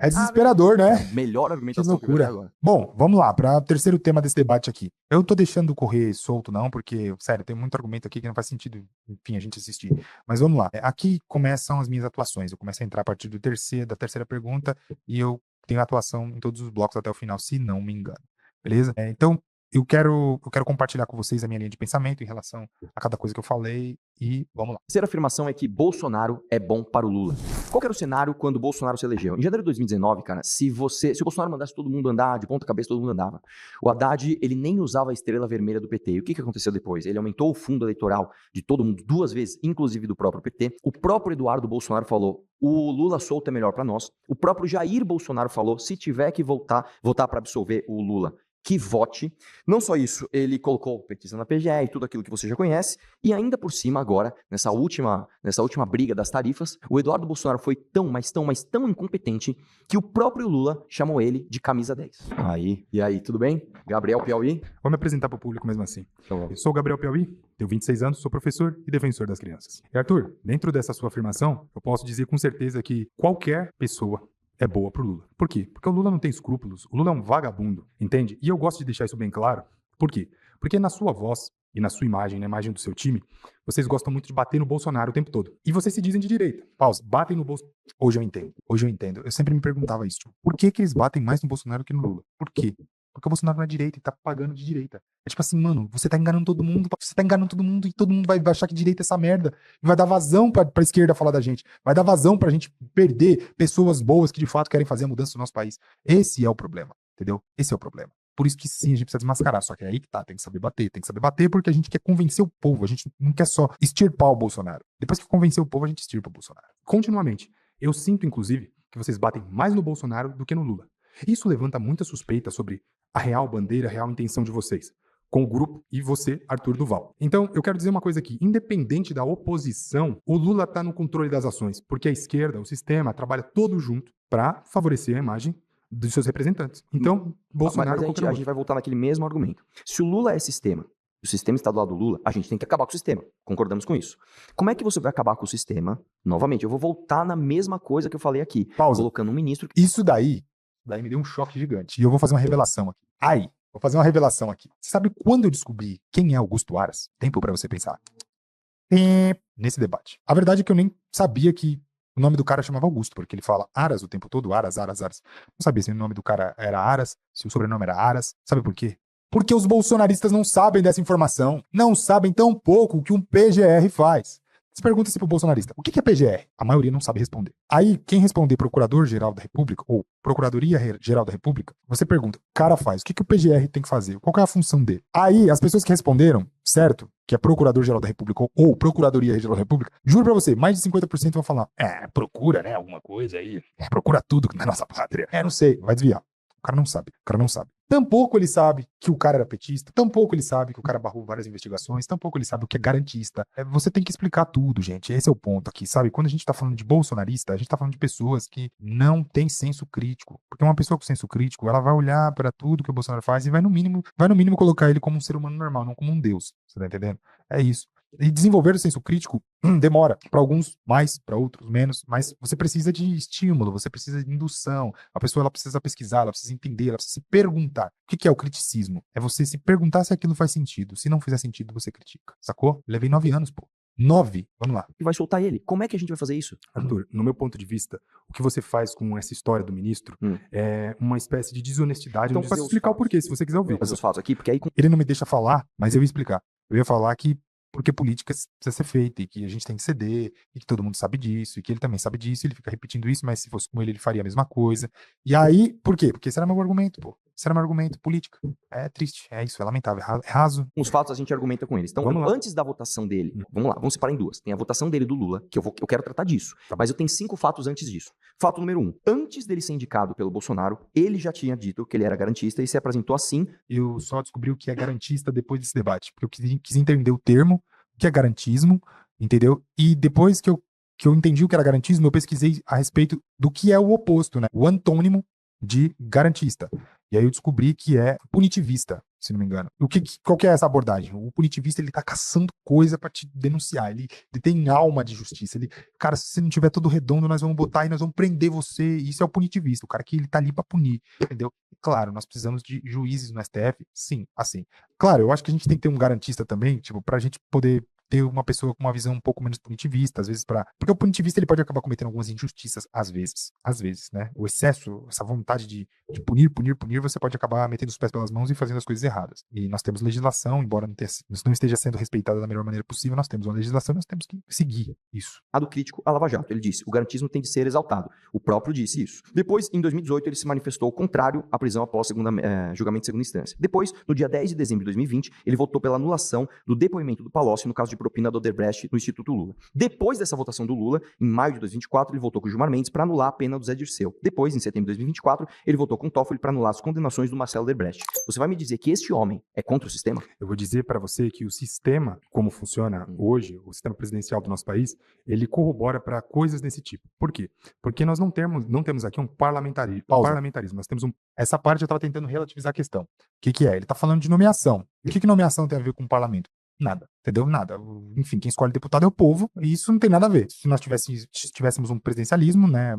É desesperador, né? Melhor argumentação que loucura. Agora. Bom, vamos lá, para o terceiro tema desse debate aqui. Eu tô deixando correr solto, não, porque, sério, tem muito argumento aqui que não faz sentido, enfim, a gente assistir. Mas vamos lá. Aqui começam as minhas atuações. Eu começo a entrar a partir da terceira pergunta e eu tenho atuação em todos os blocos até o final, se não me engano. Beleza? Então, eu quero compartilhar com vocês a minha linha de pensamento em relação a cada coisa que eu falei e vamos lá. A terceira afirmação é que Bolsonaro é bom para o Lula. Qual era o cenário quando o Bolsonaro se elegeu? Em janeiro de 2019, cara, se o Bolsonaro mandasse todo mundo andar de ponta cabeça, todo mundo andava. O Haddad, ele nem usava a estrela vermelha do PT. E o que aconteceu depois? Ele aumentou o fundo eleitoral de todo mundo 2 vezes, inclusive do próprio PT. O próprio Eduardo Bolsonaro falou: o Lula solto é melhor para nós. O próprio Jair Bolsonaro falou: se tiver que votar para absolver o Lula, que vote. Não só isso, ele colocou o petista na PGR e tudo aquilo que você já conhece, e ainda por cima agora, nessa última briga das tarifas, o Eduardo Bolsonaro foi tão incompetente que o próprio Lula chamou ele de camisa 10. E aí, tudo bem? Gabriel Piauí? Vou me apresentar para o público mesmo assim. Eu sou o Gabriel Piauí, tenho 26 anos, sou professor e defensor das crianças. E Arthur, dentro dessa sua afirmação, eu posso dizer com certeza que qualquer pessoa é boa pro Lula. Por quê? Porque o Lula não tem escrúpulos, o Lula é um vagabundo, entende? E eu gosto de deixar isso bem claro. Por quê? Porque na sua voz e na sua imagem, na imagem do seu time, vocês gostam muito de bater no Bolsonaro o tempo todo. E vocês se dizem de direita. Pausa. Batem no Bolsonaro. Hoje eu entendo. Eu sempre me perguntava isso. Por que eles batem mais no Bolsonaro que no Lula? Por quê? Porque o Bolsonaro não é direita e tá pagando de direita. É tipo assim, mano, você tá enganando todo mundo e todo mundo vai achar que direita é essa merda. E vai dar vazão pra esquerda falar da gente. Vai dar vazão pra gente perder pessoas boas que de fato querem fazer a mudança do nosso país. Esse é o problema, entendeu? Esse é o problema. Por isso que sim, a gente precisa desmascarar. Só que é aí que tá, tem que saber bater porque a gente quer convencer o povo. A gente não quer só extirpar o Bolsonaro. Depois que convencer o povo, a gente extirpa o Bolsonaro. Continuamente. Eu sinto, inclusive, que vocês batem mais no Bolsonaro do que no Lula. Isso levanta muita suspeita sobre a real bandeira, a real intenção de vocês, com o grupo e você, Arthur Duval. Então, eu quero dizer uma coisa aqui, independente da oposição, o Lula está no controle das ações, porque a esquerda, o sistema, trabalha todo junto para favorecer a imagem dos seus representantes. Então, Bolsonaro... Mas a gente vai voltar naquele mesmo argumento. Se o Lula é sistema, o sistema está do lado do Lula, a gente tem que acabar com o sistema. Concordamos com isso. Como é que você vai acabar com o sistema? Novamente, eu vou voltar na mesma coisa que eu falei aqui. Pausa. Colocando um ministro... Isso daí me deu um choque gigante. E eu vou fazer uma revelação aqui. Vou fazer uma revelação aqui. Você sabe quando eu descobri quem é Augusto Aras? Tempo pra você pensar. Nesse debate. A verdade é que eu nem sabia que o nome do cara chamava Augusto, porque ele fala Aras o tempo todo, Aras. Não sabia se o nome do cara era Aras, se o sobrenome era Aras. Sabe por quê? Porque os bolsonaristas não sabem dessa informação. Não sabem tão pouco o que um PGR faz. Você pergunta-se pro bolsonarista, o que é PGR? A maioria não sabe responder. Aí, quem responder Procurador-Geral da República, ou Procuradoria-Geral da República, você pergunta, cara faz, o que o PGR tem que fazer? Qual que é a função dele? Aí, as pessoas que responderam, certo, que é Procurador-Geral da República, ou Procuradoria-Geral da República, juro pra você, mais de 50% vão falar, procura, né, alguma coisa aí, procura tudo na nossa pátria. Não sei, vai desviar. O cara não sabe. Tampouco ele sabe que o cara era petista, tampouco ele sabe que o cara barrou várias investigações, tampouco ele sabe o que é garantista. Você tem que explicar tudo, gente. Esse é o ponto aqui, sabe? Quando a gente tá falando de bolsonarista, a gente tá falando de pessoas que não têm senso crítico. Porque uma pessoa com senso crítico, ela vai olhar para tudo que o Bolsonaro faz e vai no mínimo colocar ele como um ser humano normal, não como um deus. Você tá entendendo? É isso. E desenvolver o senso crítico demora. Para alguns mais, para outros menos, mas você precisa de estímulo, você precisa de indução. A pessoa ela precisa pesquisar, ela precisa entender, ela precisa se perguntar. O que é o criticismo? É você se perguntar se aquilo faz sentido. Se não fizer sentido, você critica. Sacou? Levei 9 anos, pô. 9. Vamos lá. E vai soltar ele. Como é que a gente vai fazer isso? Arthur, no meu ponto de vista, o que você faz com essa história do ministro é uma espécie de desonestidade. Então, eu posso explicar o porquê, se você quiser ouvir. Mas os fatos aqui, porque aí... Ele não me deixa falar, mas eu ia explicar. Eu ia falar que porque política precisa ser feita, e que a gente tem que ceder, e que todo mundo sabe disso, e que ele também sabe disso, ele fica repetindo isso, mas se fosse com ele faria a mesma coisa. E aí, por quê? Porque esse era meu argumento, pô. Esse era meu argumento, política. É triste, é isso, é lamentável, é raso. Com os fatos a gente argumenta com eles. Então, antes da votação dele, vamos lá, vamos separar em duas. Tem a votação dele do Lula, que eu quero tratar disso. Tá. Mas eu tenho 5 fatos antes disso. Fato número 1. Antes dele ser indicado pelo Bolsonaro, ele já tinha dito que ele era garantista e se apresentou assim. Eu só descobri o que é garantista depois desse debate, porque eu quis entender o termo, o que é garantismo, entendeu? E depois que eu entendi o que era garantismo, eu pesquisei a respeito do que é o oposto, né? O antônimo de garantista. E aí eu descobri que é punitivista, se não me engano. Qual que é essa abordagem? O punitivista, ele tá caçando coisa pra te denunciar. Ele tem alma de justiça. Cara, se você não tiver todo redondo, nós vamos botar e nós vamos prender você. Isso é o punitivista. O cara que ele tá ali pra punir, entendeu? Claro, nós precisamos de juízes no STF. Sim, assim. Claro, eu acho que a gente tem que ter um garantista também, tipo, pra gente poder ter uma pessoa com uma visão um pouco menos punitivista, às vezes porque o punitivista ele pode acabar cometendo algumas injustiças, às vezes, né? O excesso, essa vontade de punir, você pode acabar metendo os pés pelas mãos e fazendo as coisas erradas. E nós temos legislação, embora não esteja sendo respeitada da melhor maneira possível, nós temos uma legislação e nós temos que seguir isso. Do crítico à Lava Jato. Ele disse, o garantismo tem de ser exaltado. O próprio disse isso. Depois, em 2018, ele se manifestou contrário à prisão após julgamento de segunda instância. Depois, no dia 10 de dezembro de 2020, ele votou pela anulação do depoimento do Palocci no caso de propina do Odebrecht no Instituto Lula. Depois dessa votação do Lula, em maio de 2024, ele votou com o Gilmar Mendes para anular a pena do Zé Dirceu. Depois, em setembro de 2024, ele votou com o Toffoli para anular as condenações do Marcelo Odebrecht. Você vai me dizer que este homem é contra o sistema? Eu vou dizer para você que o sistema, como funciona hoje, o sistema presidencial do nosso país, ele corrobora para coisas desse tipo. Por quê? Porque nós não temos aqui um parlamentarismo. Nós temos essa parte eu estava tentando relativizar a questão. O que é? Ele está falando de nomeação. E o que nomeação tem a ver com o parlamento? Nada, entendeu? Nada. Enfim, quem escolhe deputado é o povo, e isso não tem nada a ver. Se nós tivéssemos um presidencialismo, né,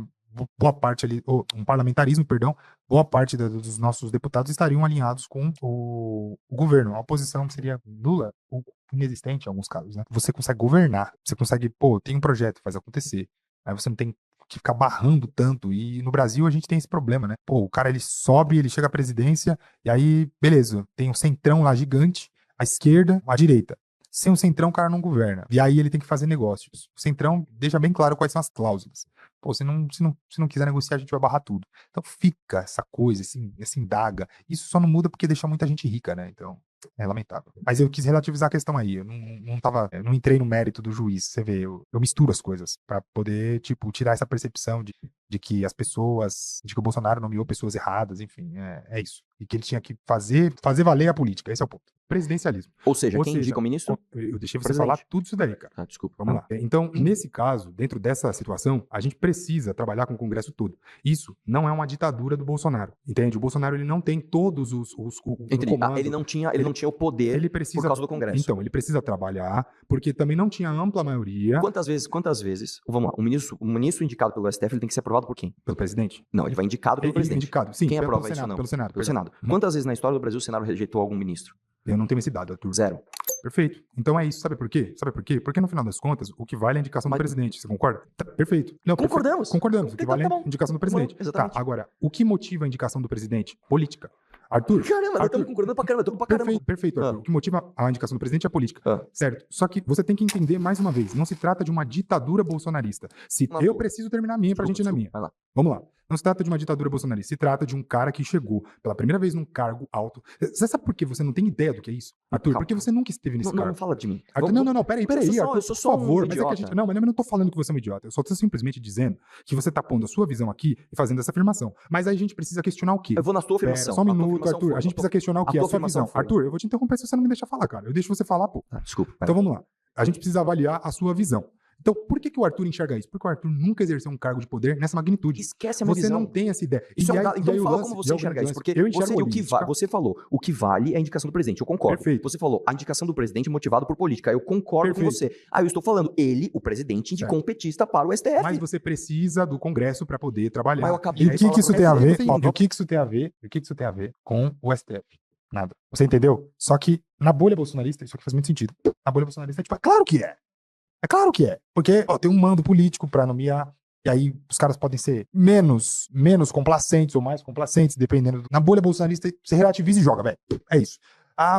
boa parte ali, um parlamentarismo, perdão, boa parte dos nossos deputados estariam alinhados com o governo. A oposição seria nula ou inexistente em alguns casos, né? Você consegue governar, você consegue, tem um projeto, faz acontecer. Aí você não tem que ficar barrando tanto, e no Brasil a gente tem esse problema, né? O cara ele sobe, ele chega à presidência, e aí, beleza, tem um centrão lá gigante, a esquerda, a direita. Sem o centrão, o cara não governa. E aí ele tem que fazer negócios. O centrão deixa bem claro quais são as cláusulas. Se não quiser negociar, a gente vai barrar tudo. Então fica essa coisa, essa indaga. Isso só não muda porque deixa muita gente rica, né? Então é lamentável. Mas eu quis relativizar a questão aí. Eu não entrei no mérito do juiz. Você vê, eu misturo as coisas pra poder, tirar essa percepção de que as pessoas, de que o Bolsonaro nomeou pessoas erradas, enfim, é isso. E que ele tinha que fazer valer a política. Esse é o ponto. Presidencialismo. Ou seja, quem indica o ministro? Eu deixei você falar tudo isso daí, cara. Desculpa. Vamos lá. Então, nesse caso, dentro dessa situação, a gente precisa trabalhar com o Congresso todo. Isso não é uma ditadura do Bolsonaro, entende? O Bolsonaro, ele não tem todos os comandos. Ele não tinha o poder por causa do Congresso. Então, ele precisa trabalhar, porque também não tinha ampla maioria. Quantas vezes, vamos lá, o ministro indicado pelo STF, ele tem que ser aprovado por quem? Pelo presidente? Não, ele vai indicado pelo presidente. Indicado, sim. Quem aprova isso ou não? Pelo Senado. Pelo Senado. Quantas vezes na história do Brasil o Senado rejeitou algum ministro? Eu não tenho esse dado, Arthur. 0. Perfeito. Então é isso. Sabe por quê? Porque no final das contas, o que vale é a indicação do presidente. Você concorda? Perfeito. Não, concordamos. Concordamos. O que vale é a indicação do presidente. Exatamente. Agora, o que motiva a indicação do presidente? Política. Arthur. Caramba, nós estamos concordando pra caramba. Eu tô pra caramba. Perfeito, Arthur. O que motiva a indicação do presidente é a política. Certo. Só que você tem que entender, mais uma vez, não se trata de uma ditadura bolsonarista. Eu preciso terminar a minha pra gente ir na minha. Vai lá. Vamos lá. Não se trata de uma ditadura bolsonarista. Se trata de um cara que chegou pela primeira vez num cargo alto. Você sabe por que você não tem ideia do que é isso? Arthur, porque você nunca esteve nesse cargo. Não fala de mim. Arthur, não, peraí, Arthur, eu sou só por favor. Um idiota. Mas eu não tô falando que você é um idiota. Eu só tô simplesmente dizendo que você tá pondo a sua visão aqui e fazendo essa afirmação. Mas aí a gente precisa questionar o quê? Eu vou na tua afirmação. Só um minuto, Arthur. A gente precisa questionar o quê? A sua visão. Arthur, eu vou te interromper se você não me deixar falar, cara. Eu deixo você falar, pô. Desculpa. Então vamos lá. A gente precisa avaliar a sua visão. Então, por que o Arthur enxerga isso? Porque o Arthur nunca exerceu um cargo de poder nessa magnitude. Esquece a minha visão. Você não tem essa ideia. Então fala como você enxerga isso. Porque você falou, o que vale é a indicação do presidente. Eu concordo. Perfeito. Você falou, a indicação do presidente é motivada por política. Eu concordo com você. Eu estou falando, o presidente, indicou um petista para o STF. Mas você precisa do Congresso para poder trabalhar. Mas eu acabei de falar. E o que isso tem a ver? O que isso tem a ver com o STF? Nada. Você entendeu? Só que na bolha bolsonarista, isso aqui faz muito sentido. Na bolha bolsonarista, é claro que é. É claro que é. Porque tem um mando político pra nomear, e aí os caras podem ser menos complacentes ou mais complacentes, dependendo. Na bolha bolsonarista, você relativiza e joga, velho. É isso.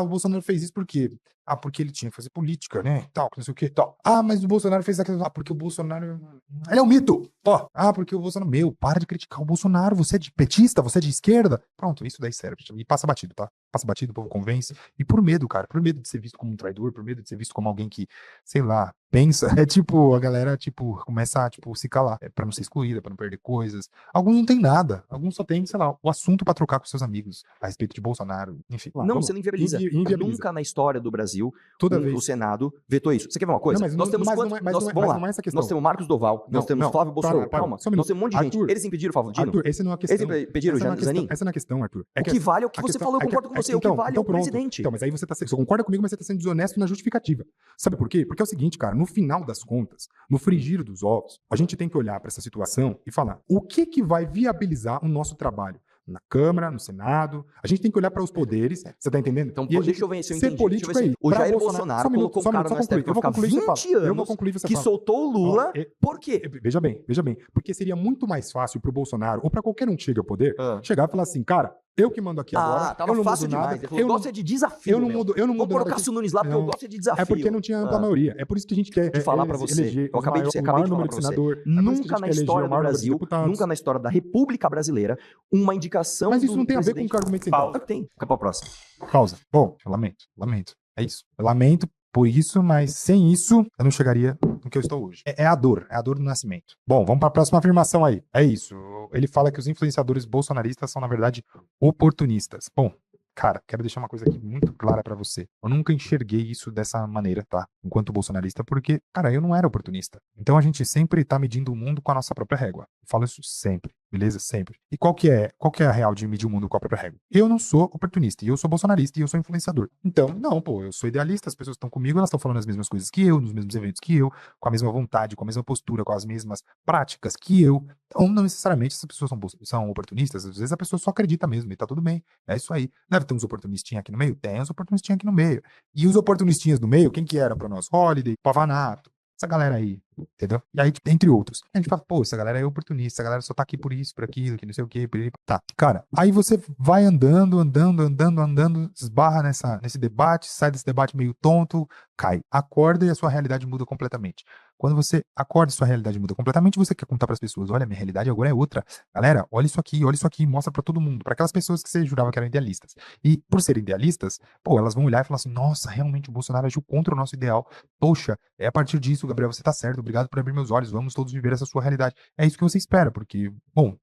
O Bolsonaro fez isso por quê? Ah, porque ele tinha que fazer política, né? Tal, que não sei o que, tal. Ah, mas o Bolsonaro fez aquilo. Ah, porque o Bolsonaro... Ele é um mito! Ó, porque o Bolsonaro... Meu, para de criticar o Bolsonaro. Você é de petista? Você é de esquerda? Pronto, isso daí serve. E passa batido, tá? Passa batido, o povo convence. E por medo, cara. Por medo de ser visto como um traidor, por medo de ser visto como alguém que, sei lá, pensa. É tipo, a galera, tipo, começa a, tipo, se calar. É pra não ser excluída, pra não perder coisas. Alguns não tem nada. Alguns só tem, sei lá, o assunto pra trocar com seus amigos a respeito de Bolsonaro. Enfim. Não, você não inviabiliza. Nunca na história do Brasil, o Senado vetou isso. Você quer ver uma coisa? Nós temos quantos... Vamos lá. Nós temos Marcos Doval, nós temos Flávio Bolsonaro. Calma. Nós temos um monte de gente. Eles impediram o Flávio Dino? Arthur, essa não é a questão. Eles impediram o Zanin? Essa não é a questão, Arthur. O que vale é o que você falou, eu concordo com você. O que vale é o presidente. Então, mas aí você concorda comigo, mas você tá sendo desonesto na justificativa. Sabe por quê? Porque é o seguinte, cara, no final das contas, no frigir dos ovos, a gente tem que olhar pra essa situação e falar, o que vai viabilizar o nosso trabalho? Na Câmara, no Senado. A gente tem que olhar para os poderes. Você tá entendendo? Então, deixa eu ver se eu entendi. Político aí. O Jair Bolsonaro colocou um cara no STF pra ficar 20 anos que soltou o Lula. Por quê? Veja bem. Porque seria muito mais fácil pro Bolsonaro, ou para qualquer um que chegue ao poder, chegar e falar assim, cara, eu que mando aqui agora. Tava eu não fácil mudo demais. nada. Eu gosto de desafio. Eu não mudo Vou pôr o Cássio Nunes lá porque eu gosto de desafio. É porque não tinha ampla maioria. É por isso que a gente quer falar para você. Eu acabei de falar para você. Nunca na história do Brasil, nunca na história da República Brasileira, uma indicação. Mas isso não tem a ver com o argumento central. Tem. Fica pra próxima. Pausa. Bom, eu lamento. É isso. Eu lamento por isso, mas sem isso, eu não chegaria no que eu estou hoje. É a dor do nascimento. Bom, vamos para a próxima afirmação aí. É isso. Ele fala que os influenciadores bolsonaristas são, na verdade, oportunistas. Bom, cara, quero deixar uma coisa aqui muito clara pra você. Eu nunca enxerguei isso dessa maneira, tá? Enquanto bolsonarista, porque, cara, eu não era oportunista. Então a gente sempre tá medindo o mundo com a nossa própria régua. Eu falo isso sempre, beleza? Sempre. E qual que é a real de medir o mundo com a própria régua? Eu não sou oportunista, e eu sou bolsonarista, e eu sou influenciador. Então, não, pô, eu sou idealista, as pessoas estão comigo, elas estão falando as mesmas coisas que eu, nos mesmos eventos que eu, com a mesma vontade, com a mesma postura, com as mesmas práticas que eu. Então, não necessariamente essas pessoas são oportunistas, às vezes a pessoa só acredita mesmo, e tá tudo bem. É isso aí. Deve ter uns oportunistinhos aqui no meio? Tem uns oportunistinhos aqui no meio. E os oportunistinhos do meio, quem que era pra nós? Holiday, Pavanato, essa galera aí, entendeu? E aí, entre outros. A gente fala, pô, essa galera é oportunista, essa galera só tá aqui por isso, por aquilo, que não sei o quê. Tá. Cara, aí você vai andando, esbarra nesse debate, sai desse debate meio tonto, cai. Acorda e a sua realidade muda completamente. Quando você acorda e sua realidade muda completamente, você quer contar pras pessoas, olha, minha realidade agora é outra. Galera, olha isso aqui, mostra pra todo mundo, pra aquelas pessoas que você jurava que eram idealistas. E por serem idealistas, pô, elas vão olhar e falar assim, nossa, realmente o Bolsonaro agiu contra o nosso ideal. Poxa, é a partir disso, Gabriel, você tá certo, obrigado por abrir meus olhos, vamos todos viver essa sua realidade. É isso que você espera, porque, bom,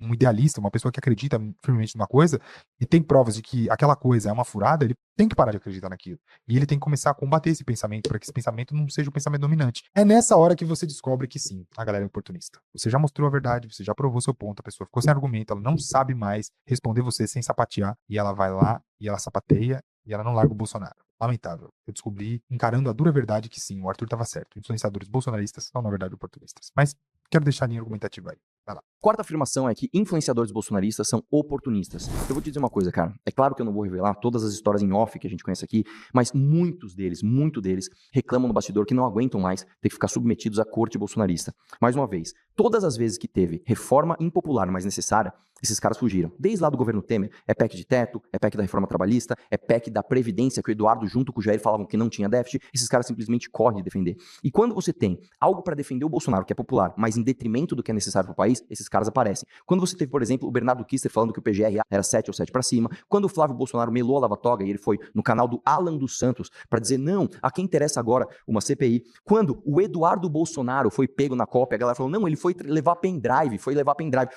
um idealista, uma pessoa que acredita firmemente numa coisa e tem provas de que aquela coisa é uma furada, ele tem que parar de acreditar naquilo. E ele tem que começar a combater esse pensamento para que esse pensamento não seja o pensamento dominante. É nessa hora que você descobre que sim, a galera é oportunista. Você já mostrou a verdade, você já provou seu ponto, a pessoa ficou sem argumento, ela não sabe mais responder você sem sapatear, e ela vai lá, e ela sapateia, e ela não larga o Bolsonaro. Lamentável. Eu descobri, encarando a dura verdade, que sim, o Arthur estava certo. Influenciadores bolsonaristas são, na verdade, oportunistas. Mas quero deixar a linha argumentativa aí. Vai lá. Quarta afirmação é que influenciadores bolsonaristas são oportunistas. Eu vou te dizer uma coisa, cara. É claro que eu não vou revelar todas as histórias em off que a gente conhece aqui, mas muito deles reclamam no bastidor que não aguentam mais ter que ficar submetidos à corte bolsonarista. Mais uma vez, todas as vezes que teve reforma impopular, mas necessária, esses caras fugiram. Desde lá do governo Temer, é PEC de teto, é PEC da reforma trabalhista, é PEC da Previdência, que o Eduardo junto com o Jair falavam que não tinha déficit, esses caras simplesmente correm de defender. E quando você tem algo para defender o Bolsonaro, que é popular, mas em detrimento do que é necessário para o país, esses caras aparecem. Quando você teve, por exemplo, o Bernardo Kister falando que o PGR era 7 ou 7 para cima, quando o Flávio Bolsonaro melou a lava-toga e ele foi no canal do Alan dos Santos para dizer não, a quem interessa agora uma CPI, quando o Eduardo Bolsonaro foi pego na cópia, a galera falou, não, ele foi levar pendrive,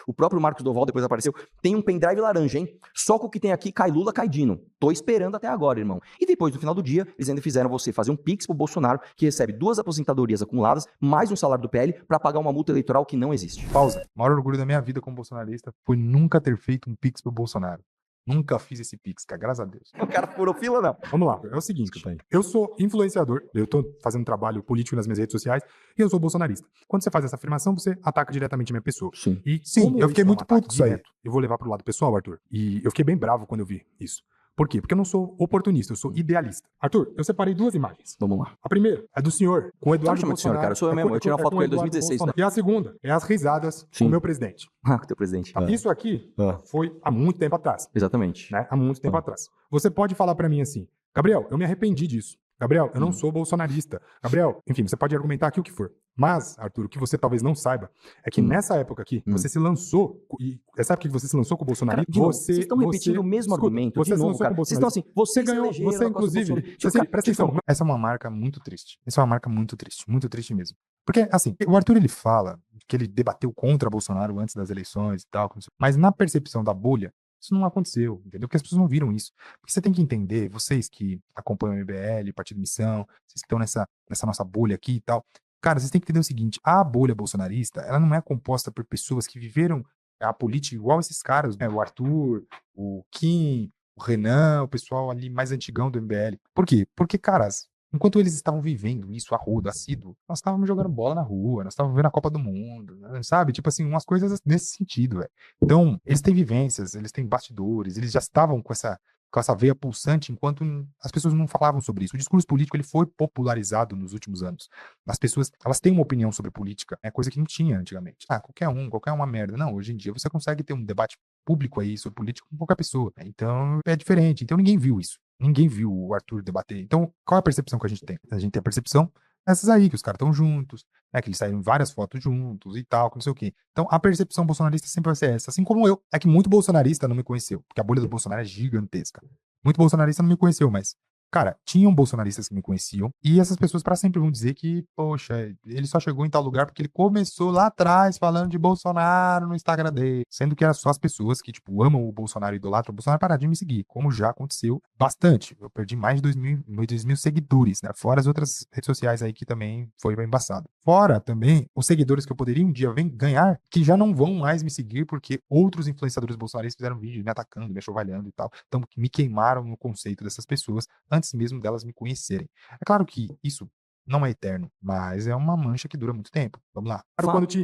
o próprio Marcos Doval depois apareceu, tem um pendrive laranja, hein? Só com o que tem aqui cai Lula, cai Dino. Tô esperando até agora, irmão. E depois, no final do dia, eles ainda fizeram você fazer um pix pro Bolsonaro, que recebe 2 aposentadorias acumuladas, mais um salário do PL, para pagar uma multa eleitoral que não existe. Pausa. O maior orgulho da minha vida como bolsonarista foi nunca ter feito um pix pro Bolsonaro. Nunca fiz esse pix, cara, graças a Deus. O cara furou fila, não. Vamos lá, é o seguinte, eu sou influenciador, eu tô fazendo trabalho político nas minhas redes sociais e eu sou bolsonarista. Quando você faz essa afirmação, você ataca diretamente a minha pessoa. Sim. E sim, eu fiquei muito puto com isso aí. Eu vou levar pro lado pessoal, Arthur. E eu fiquei bem bravo quando eu vi isso. Por quê? Porque eu não sou oportunista, eu sou idealista. Arthur, eu separei 2 imagens. Vamos lá. A primeira é do senhor, com o Eduardo Bolsonaro. Senhor, cara, eu sou eu mesmo, eu tirei uma foto com ele em 2016. E a segunda é as risadas com o meu presidente. Com o teu presidente. Isso aqui foi há muito tempo atrás. Exatamente. Né? Há muito tempo atrás. Você pode falar pra mim assim, Gabriel, eu me arrependi disso. Gabriel, eu não sou bolsonarista. Gabriel, enfim, você pode argumentar aqui o que for. Mas, Arthur, o que você talvez não saiba é que nessa época aqui, você se lançou, e essa época que você se lançou com o Bolsonaro, vocês estão repetindo o mesmo argumento. Você de novo, cara. Vocês estão assim, você ganhou, você inclusive. Presta atenção, essa é uma marca muito triste. Essa é uma marca muito triste mesmo. Porque, assim, o Arthur ele fala que ele debateu contra Bolsonaro antes das eleições e tal, mas na percepção da bolha, isso não aconteceu, entendeu? Porque as pessoas não viram isso. Porque você tem que entender, vocês que acompanham o MBL, Partido Missão, vocês que estão nessa nossa bolha aqui e tal, cara, vocês têm que entender o seguinte, a bolha bolsonarista, ela não é composta por pessoas que viveram a política igual esses caras, né? O Arthur, o Kim, o Renan, o pessoal ali mais antigão do MBL. Por quê? Porque, caras, enquanto eles estavam vivendo isso, assíduo, nós estávamos jogando bola na rua, nós estávamos vendo a Copa do Mundo, né, sabe? Tipo assim, umas coisas nesse sentido, velho. Então, eles têm vivências, eles têm bastidores, eles já estavam com essa veia pulsante enquanto as pessoas não falavam sobre isso. O discurso político, ele foi popularizado nos últimos anos. As pessoas, elas têm uma opinião sobre política, é coisa que não tinha antigamente. Qualquer é uma merda. Não, hoje em dia você consegue ter um debate público aí sobre política com qualquer pessoa. Então, é diferente. Então, ninguém viu isso. Ninguém viu o Arthur debater. Então, qual é a percepção que a gente tem? A gente tem a percepção dessas aí, que os caras estão juntos, né, que eles saíram em várias fotos juntos e tal, que não sei o quê. Então, a percepção bolsonarista sempre vai ser essa. Assim como eu. É que muito bolsonarista não me conheceu, porque a bolha do Bolsonaro é gigantesca. Muito bolsonarista não me conheceu, mas, cara, tinham bolsonaristas que me conheciam, e essas pessoas para sempre vão dizer que, poxa, ele só chegou em tal lugar porque ele começou lá atrás falando de Bolsonaro no Instagram dele, sendo que eram só as pessoas que, tipo, amam o Bolsonaro e idolatram o Bolsonaro pararam de me seguir, como já aconteceu bastante. Eu perdi mais de 2.000 seguidores, né? Fora as outras redes sociais aí que também foi bem embaçado. Fora também os seguidores que eu poderia um dia ganhar, que já não vão mais me seguir porque outros influenciadores bolsonaristas fizeram vídeo me atacando, me achovalhando e tal. Então, me queimaram no conceito dessas pessoas antes mesmo delas me conhecerem. É claro que isso não é eterno, mas é uma mancha que dura muito tempo. Vamos lá.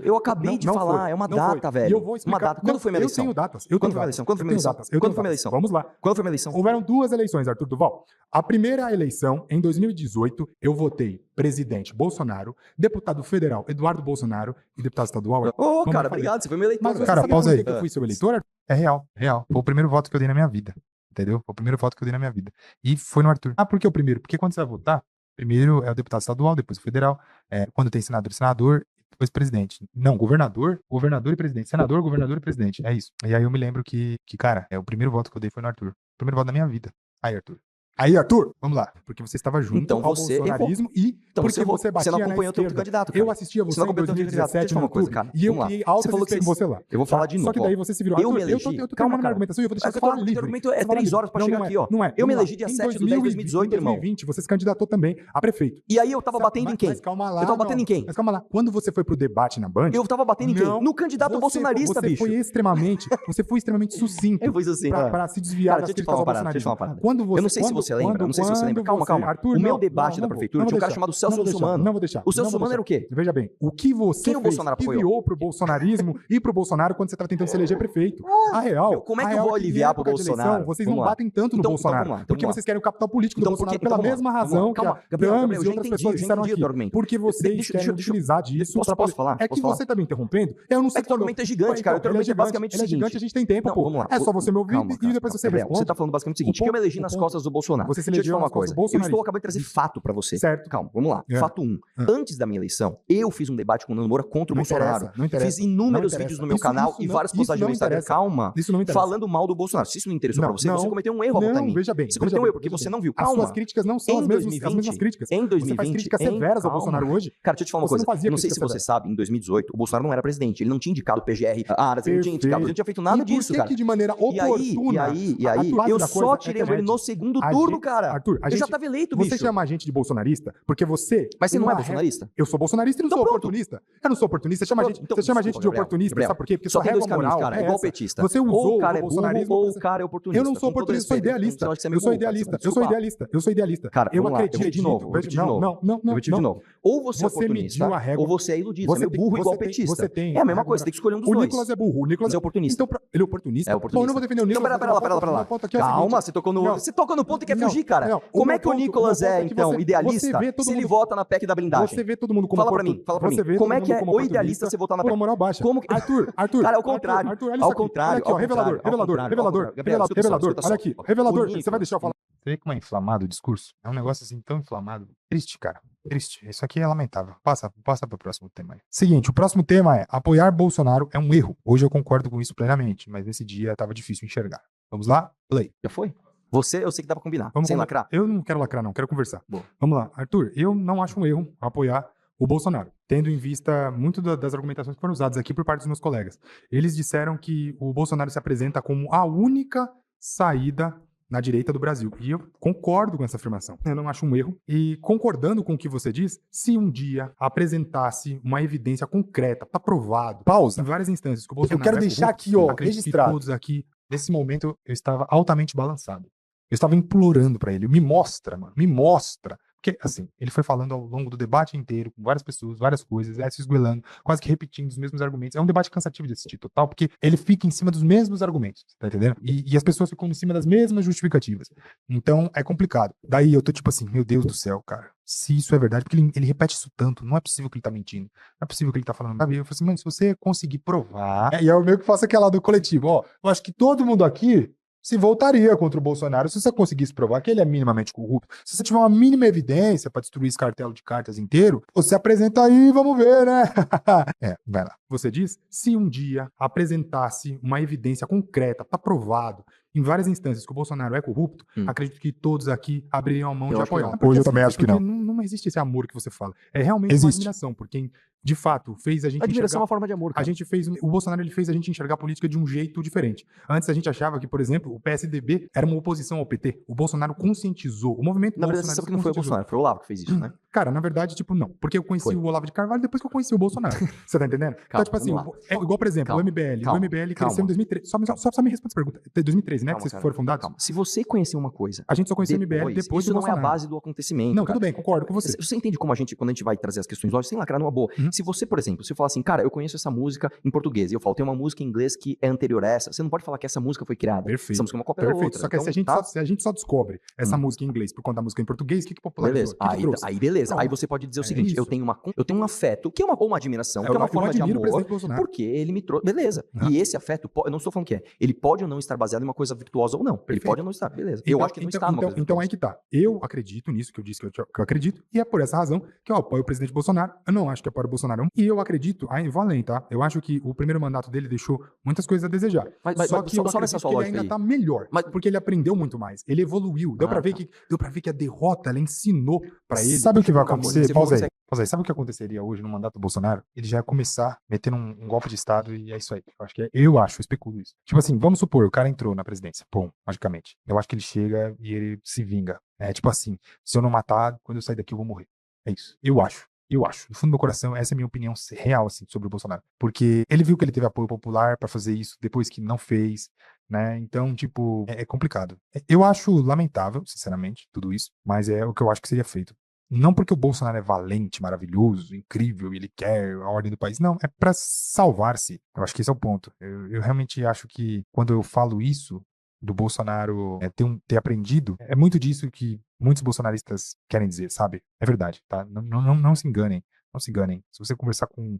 Eu acabei de falar, é uma data, velho. E eu vou explicar. Uma data. Quando foi minha eleição? Eu tenho datas. Quando foi minha eleição? Quando foi minha eleição? Vamos lá. Quando foi minha eleição? Houveram 2 eleições, Arthur Duval. A primeira eleição, em 2018, eu votei presidente Bolsonaro, deputado federal Eduardo Bolsonaro e deputado estadual... Cara, obrigado, você foi meu eleitor. Mas, cara, pausa aí. Eu fui seu eleitor? É real. Foi o primeiro voto que eu dei na minha vida. Entendeu? Foi o primeiro voto que eu dei na minha vida. E foi no Arthur. Por que o primeiro? Porque quando você vai votar, primeiro é o deputado estadual, depois o federal, quando tem senador, depois presidente. Não, governador e presidente. Senador, governador e presidente. É isso. E aí eu me lembro que cara, o primeiro voto que eu dei foi no Arthur. O primeiro voto da minha vida. Aí, Arthur, vamos lá. Porque você estava junto ao bolsonarismo e porque você batia na esquerda. Você não acompanhou o teu candidato, cara. Eu assistia você em 2017 no YouTube. Cara. E eu criei alta expectativa com você lá. Eu vou falar de novo. Só que daí você se virou. Eu me elegi. Eu tô terminando minha argumentação e eu vou deixar você falar livre. O argumento é 3 horas pra chegar aqui, ó. Não é. Eu me elegi dia 7 de 10 de 2018, irmão. Em 2020, você se candidatou também a prefeito. E aí eu tava batendo em quem? Mas calma lá. Eu tava batendo em quem? Mas calma lá. Quando você foi pro debate na Band... Eu tava batendo em quem? No candidato bolsonarista, bicho. Você foi extremamente sucinto. Eu fui assim. Pra se desviar das críticas ao bolsonarismo. Eu não sei se você lembra. Calma. Arthur, o meu debate da prefeitura tinha um cara chamado Celso Russomano. Não vou deixar. O Celso Russomano era o quê? Veja bem, o que você enviou pro bolsonarismo e pro Bolsonaro quando você estava tentando se eleger prefeito. A real. Como é que eu vou aliviar pro Bolsonaro? Vocês não batem tanto no Bolsonaro. Porque vocês querem o capital político do Bolsonaro pela mesma razão que a Dames e outras pessoas disseram aqui. Porque vocês querem utilizar disso. Posso falar? É que você tá me interrompendo. Eu não sei se o argumento é gigante, cara. O argumento é basicamente o seguinte. Ele é gigante, a gente tem tempo, pô. É só você me ouvir e depois você responde. Você tá falando basicamente o seguinte, que eu me elegi nas costas do Bolsonaro. Você se elegeu nas costas do Bolsonaro. Eu estou acabando de trazer fato pra você. Certo. Calma, vamos lá. Fato 1. Antes da minha eleição, eu fiz um debate com o Nando Moura contra o Bolsonaro. Fiz inúmeros vídeos no meu canal e várias postagens no meu Instagram. Calma. Falando mal do Bolsonaro. Se isso não interessou pra você, você cometeu um erro a votar em mim. Veja bem. Você cometeu um erro porque você não viu. Calma. As suas críticas não são as mesmas críticas. Em 2020. Você faz críticas severas ao Bolsonaro hoje. Cara, deixa eu te falar uma coisa. Eu não sei se você sabe, em 2018, o Bolsonaro não era presidente. Ele não tinha indicado o PGR. Ele não tinha indicado. Ele não tinha feito nada disso, cara. Que de maneira oportuna. E aí, eu só tirei ele no segundo turno, cara. Arthur, eu já tava eleito, bicho. Você chama a gente de bolsonarista porque você... Mas você não é bolsonarista? Eu sou bolsonarista e não sou oportunista. Eu não sou oportunista. Você chama a gente de oportunista. Sabe por quê? Porque só tem dois caminhos, cara. É igual petista. Você usou o cara é bolsonarismo ou o cara é oportunista. Eu não sou oportunista, eu sou idealista. Eu sou idealista. Cara, eu acredito. Eu vou te de novo. Ou você é oportunista, ou você é iludista. Você é burro igual petista. É a mesma coisa, você tem que escolher um dos dois. O Nicolas é burro. O Nicolas é oportunista. Então, ele é oportunista? É oportunista. Bom, eu não vou defender o Nicolas. Pera lá. Calma, você tocou no ponto e quer fugir, cara. Como é que o Nicolas é, então, idealista se ele vota na PEC da blindagem? Você vê todo mundo como... Fala pra mim. Como é que é o idealista você votar na PEC? Por moral baixa. Arthur. Cara, ao contrário. Ao contrário. Olha aqui, ó, revelador. Olha aqui, revelador. Você vai deixar eu falar? Você vê como é inflamado o discurso? É um negócio assim tão inflamado. Triste, cara. Triste. Isso aqui é lamentável. Passa para o próximo tema aí. Seguinte, o próximo tema é: apoiar Bolsonaro é um erro. Hoje eu concordo com isso plenamente, mas nesse dia tava difícil enxergar. Vamos lá? Play. Já foi? Você, eu sei que dá pra combinar. Sem lacrar? Eu não quero lacrar, não. Quero conversar. Boa. Vamos lá. Arthur, eu não acho um erro apoiar o Bolsonaro, tendo em vista muito das argumentações que foram usadas aqui por parte dos meus colegas. Eles disseram que o Bolsonaro se apresenta como a única saída na direita do Brasil. E eu concordo com essa afirmação. Eu não acho um erro. E concordando com o que você diz, se um dia apresentasse uma evidência concreta, tá provado, pausa, em várias instâncias que o Bolsonaro... Eu quero deixar aqui, ó, registrado. Todos aqui, nesse momento, eu estava altamente balançado. Eu estava implorando pra ele, me mostra, mano, me mostra. Porque, assim, ele foi falando ao longo do debate inteiro, com várias pessoas, várias coisas, se esgoelando, quase que repetindo os mesmos argumentos. É um debate cansativo de assistir, total, porque ele fica em cima dos mesmos argumentos, tá entendendo? E as pessoas ficam em cima das mesmas justificativas. Então, é complicado. Daí eu tô tipo assim, meu Deus do céu, cara, se isso é verdade, porque ele repete isso tanto, não é possível que ele tá mentindo, não é possível que ele tá falando, sabe? Eu falei assim, mano, se você conseguir provar... E é o meio que faço aquela do coletivo, ó, eu acho que todo mundo aqui se voltaria contra o Bolsonaro se você conseguisse provar que ele é minimamente corrupto. Se você tiver uma mínima evidência para destruir esse cartelo de cartas inteiro, você apresenta aí, vamos ver, né? Vai lá. Você diz, se um dia apresentasse uma evidência concreta, tá provado, em várias instâncias que o Bolsonaro é corrupto, acredito que todos aqui abririam a mão de apoiar. Hoje eu também acho que não. Não existe esse amor que você fala. É realmente uma admiração por quem, de fato, fez a gente admiração é uma forma de amor, cara. O Bolsonaro ele fez a gente enxergar a política de um jeito diferente. Antes a gente achava que, por exemplo, o PSDB era uma oposição ao PT. O Bolsonaro conscientizou. O movimento Na verdade, você sabe que não foi o Bolsonaro, foi o Olavo que fez isso, né? Cara, na verdade, tipo, não. Porque eu conheci o Olavo de Carvalho depois que eu conheci o Bolsonaro. Você tá entendendo? Calma, então, tipo assim, igual, por exemplo, o MBL. O MBL cresceu em 2013. Só me responde essa pergunta. 2013, né? Calma, que vocês foram fundados? Calma. Se você conhecer uma coisa... A gente só conheceu o MBL depois isso do Bolsonaro. Isso não é a base do acontecimento. Não, tudo bem, concordo com você. Você entende como quando a gente vai trazer as questões lógicas, sem lacrar numa boa. Se você, por exemplo, se falar assim, cara, eu conheço essa música em português, e eu falo, tem uma música em inglês que é anterior a essa, você não pode falar que essa música foi criada. Perfeito. Essa música é uma cópia da outra. Só que então, se a gente só descobre essa música em inglês por conta da música em português, o que popularizou? Beleza. Aí beleza. Pronto. Aí você pode dizer o seguinte, eu tenho um afeto, que é uma admiração, que é uma forma de amor, porque ele me trouxe... Beleza. E esse afeto, eu não estou falando que é. Ele pode ou não estar baseado em uma coisa virtuosa ou não. Perfeito. Ele pode ou não estar. Beleza. Eu acho que não está numa coisa então aí que tá. Eu acredito nisso que eu disse que eu acredito, e é por essa razão que eu apoio o presidente Bolsonaro. Eu não acho que apoio o Bolsonaro. E eu acredito, aí vou além, tá? Eu acho que o primeiro mandato dele deixou muitas coisas a desejar. Só que eu acredito que ele ainda tá melhor. Porque ele aprendeu muito mais. Ele evoluiu. Deu pra ver que a derrota, ela ensinou pra ele. Sabe o que vai acontecer? Pausa aí. Sabe o que aconteceria hoje no mandato do Bolsonaro? Ele já ia começar metendo um golpe de Estado e é isso aí. Eu especulo isso. Tipo assim, vamos supor, o cara entrou na presidência. Pum, magicamente. Eu acho que ele chega e ele se vinga. É tipo assim, se eu não matar, quando eu sair daqui eu vou morrer. É isso. Eu acho. No fundo do meu coração, essa é a minha opinião real, assim, sobre o Bolsonaro. Porque ele viu que ele teve apoio popular pra fazer isso, depois que não fez, né? Então, tipo, é complicado. Eu acho lamentável, sinceramente, tudo isso, mas é o que eu acho que seria feito. Não porque o Bolsonaro é valente, maravilhoso, incrível, e ele quer a ordem do país. Não, é pra salvar-se. Eu acho que esse é o ponto. Eu realmente acho que quando eu falo isso, do Bolsonaro ter aprendido, é muito disso que muitos bolsonaristas querem dizer, sabe? É verdade, tá? Não se enganem, não se enganem. Se você conversar com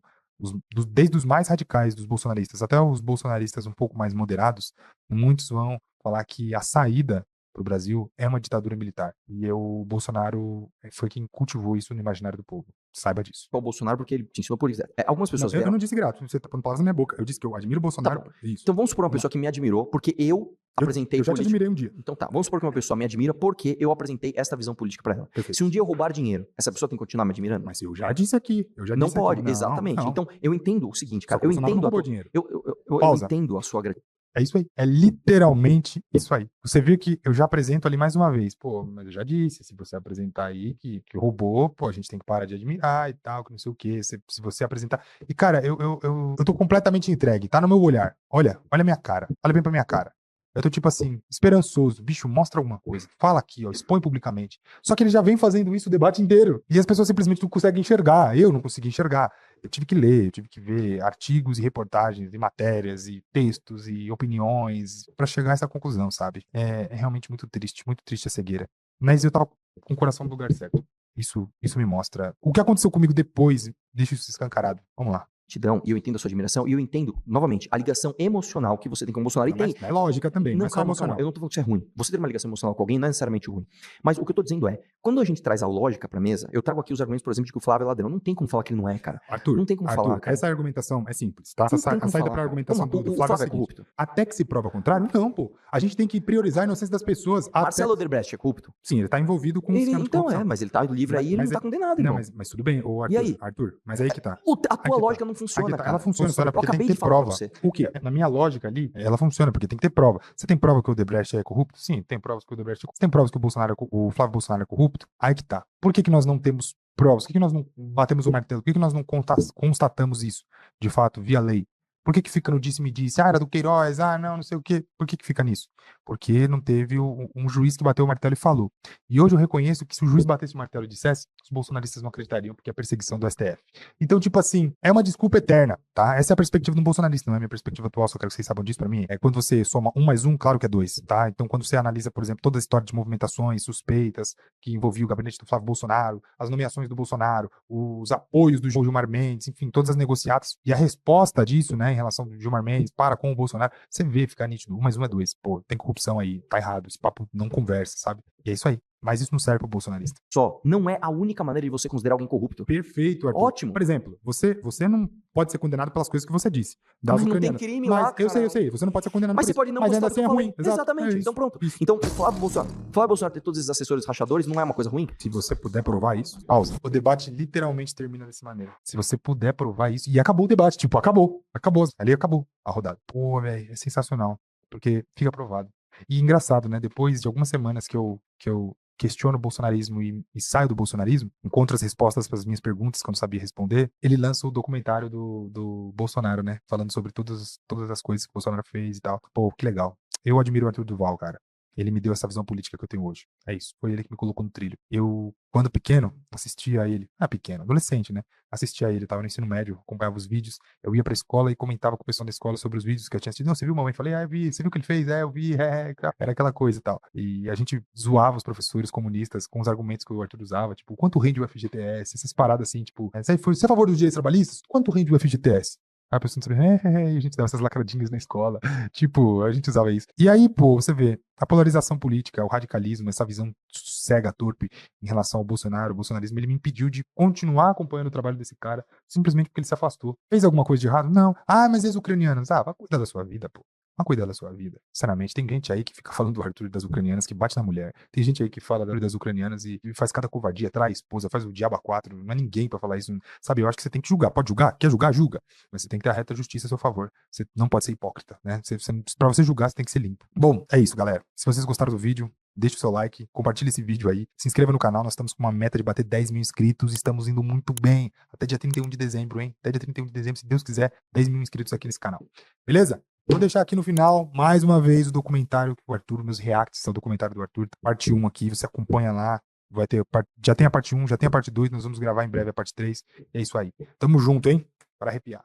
desde os mais radicais dos bolsonaristas até os bolsonaristas um pouco mais moderados, muitos vão falar que a saída para o Brasil é uma ditadura militar. E o Bolsonaro foi quem cultivou isso no imaginário do povo. Saiba disso. O Bolsonaro, porque ele te ensinou por isso. Algumas pessoas eu não disse grato, você tá pondo palavras na minha boca. Eu disse que eu admiro o Bolsonaro. Tá, então vamos supor uma pessoa que me admirou, porque eu apresentei... Eu já te admirei um dia. Então tá, vamos supor que uma pessoa me admira porque eu apresentei esta visão política para ela. Perfeito. Se um dia eu roubar dinheiro, essa pessoa tem que continuar me admirando? Mas eu já disse aqui. Não pode, exatamente. Não. Então eu entendo o seguinte, cara. Eu entendo eu entendo a sua gratidão. É isso aí. É literalmente isso aí. Você viu que eu já apresento ali mais uma vez. Pô, mas eu já disse, se você apresentar aí que roubou, pô, a gente tem que parar de admirar e tal, que não sei o quê. Se você apresentar... E, cara, eu tô completamente entregue. Tá no meu olhar. Olha a minha cara. Olha bem pra minha cara. Eu tô tipo assim, esperançoso. Bicho, mostra alguma coisa. Fala aqui, ó, expõe publicamente. Só que ele já vem fazendo isso o debate inteiro. E as pessoas simplesmente não conseguem enxergar. Eu não consegui enxergar. Eu tive que ler, eu tive que ver artigos e reportagens e matérias e textos e opiniões pra chegar a essa conclusão, sabe? É realmente muito triste a cegueira. Mas eu tava com o coração no lugar certo. Isso me mostra. O que aconteceu comigo depois, deixa isso escancarado. Vamos lá. gratidão, e eu entendo a sua admiração, e eu entendo, novamente, a ligação emocional que você tem com o Bolsonaro. E tem. É lógica também, Não, mas calma, emocional. calma, eu não tô falando que isso é ruim. Você ter uma ligação emocional com alguém não é necessariamente ruim. Mas o que eu tô dizendo é, quando a gente traz a lógica pra mesa, eu trago aqui os argumentos, por exemplo, de que o Flávio é ladrão. Não tem como falar que ele não é, cara. Arthur, não tem como falar, cara. Essa argumentação é simples, tá? Não A tem como saída falar, pra argumentação cara. do Flávio é corrupto. Até que se prova o contrário, não, pô. A gente tem que priorizar a inocência das pessoas. Marcelo Odebrecht é corrupto? Sim, ele tá envolvido com ele, então mas ele tá livre aí, ele não tá condenado, irmão. Não, mas tudo bem, ô Arthur. E aí? Arthur, mas aí que tá. A tua lógica não funciona, cara. Ela funciona, eu porque tem acabei que de ter falar pra prova. você. O quê? Na minha lógica ali, ela funciona, porque tem que ter prova. Você tem prova que o Odebrecht é corrupto? Sim, tem provas que o Odebrecht é corrupto. Você tem provas que o Flávio Bolsonaro é corrupto? Aí que tá. Por que nós não temos provas? Por que nós não batemos o martelo? Por que nós não constatamos isso, de fato, via lei? Por que fica no disse-me-disse? Era do Queiroz, não sei o quê. Por que fica nisso? Porque não teve um juiz que bateu o martelo e falou. E hoje eu reconheço que se o juiz batesse o martelo e dissesse, os bolsonaristas não acreditariam, porque é perseguição do STF. Então, tipo assim, é uma desculpa eterna, tá? Essa é a perspectiva do bolsonarista, não é a minha perspectiva atual, só quero que vocês saibam disso pra mim. É quando você soma 1 mais 1, claro que é 2, tá? Então, quando você analisa, por exemplo, toda a história de movimentações suspeitas que envolvia o gabinete do Flávio Bolsonaro, as nomeações do Bolsonaro, os apoios do Gilmar Mendes, enfim, todas as negociatas, e a resposta disso, né, em relação do Gilmar Mendes para com o Bolsonaro, você vê, fica nítido, 1 mais 1 é 2. Pô, tem corrupção aí, tá errado, esse papo não conversa, sabe? E é isso aí. Mas isso não serve pro bolsonarista. Só, não é a única maneira de você considerar alguém corrupto. Perfeito, Arthur. Ótimo. Por exemplo, você não pode ser condenado pelas coisas que você disse. Mas não tem crime lá, cara. Eu sei, você não pode ser condenado mas por você pode não mas gostar ainda do que assim eu é falei. ruim. Exatamente, então pronto. Isso. Então, o Flávio Bolsonaro ter todos esses assessores rachadores não é uma coisa ruim? Se você puder provar isso, pausa. O debate literalmente termina dessa maneira. Se você puder provar isso, e acabou o debate, tipo, acabou. Ali acabou a rodada. Pô, velho, é sensacional, porque fica provado. E engraçado, né, depois de algumas semanas que eu questiono o bolsonarismo e saio do bolsonarismo, encontro as respostas para as minhas perguntas que eu não sabia responder, ele lança o documentário do Bolsonaro, né? Falando sobre todas as coisas que o Bolsonaro fez e tal. Pô, que legal. Eu admiro o Arthur Duval, cara. Ele me deu essa visão política que eu tenho hoje. É isso. Foi ele que me colocou no trilho. Eu, quando pequeno, assistia a ele. Pequeno, adolescente, né? Assistia a ele, tava no ensino médio, acompanhava os vídeos. Eu ia pra escola e comentava com o pessoal da escola sobre os vídeos que eu tinha assistido. Não, você viu, mamãe? Falei, eu vi. Você viu o que ele fez? Eu vi. Era aquela coisa e tal. E a gente zoava os professores comunistas com os argumentos que o Arthur usava. Tipo, quanto rende o FGTS? Essas paradas assim, tipo, você é a favor dos direitos trabalhistas? Quanto rende o FGTS? Aí a pessoa não sabia, e a gente dava essas lacradinhas na escola. Tipo, a gente usava isso. E aí, pô, você vê, a polarização política, o radicalismo, essa visão cega, torpe em relação ao Bolsonaro, o bolsonarismo, ele me impediu de continuar acompanhando o trabalho desse cara, simplesmente porque ele se afastou. Fez alguma coisa de errado? Não. Mas e os ucranianos? Vai cuidar da sua vida, pô. Vai cuidar da sua vida. Sinceramente, tem gente aí que fica falando do Arthur e das ucranianas, que bate na mulher. Tem gente aí que fala das ucranianas e faz cada covardia, trai a esposa, faz o diabo a 4. Não é ninguém pra falar isso. Sabe, eu acho que você tem que julgar. Pode julgar? Quer julgar? Julga. Mas você tem que ter a reta justiça a seu favor. Você não pode ser hipócrita, né? Pra você julgar, você tem que ser limpo. Bom, é isso, galera. Se vocês gostaram do vídeo, deixa o seu like, compartilha esse vídeo aí, se inscreva no canal, nós estamos com uma meta de bater 10 mil inscritos, estamos indo muito bem, até dia 31 de dezembro, hein? Até dia 31 de dezembro, se Deus quiser, 10 mil inscritos aqui nesse canal. Beleza? Vou deixar aqui no final, mais uma vez, o documentário que o Arthur, meus reacts ao documentário do Arthur, parte 1 aqui, você acompanha lá, vai ter, já tem a parte 1, já tem a parte 2, nós vamos gravar em breve a parte 3, é isso aí. Tamo junto, hein? Para arrepiar.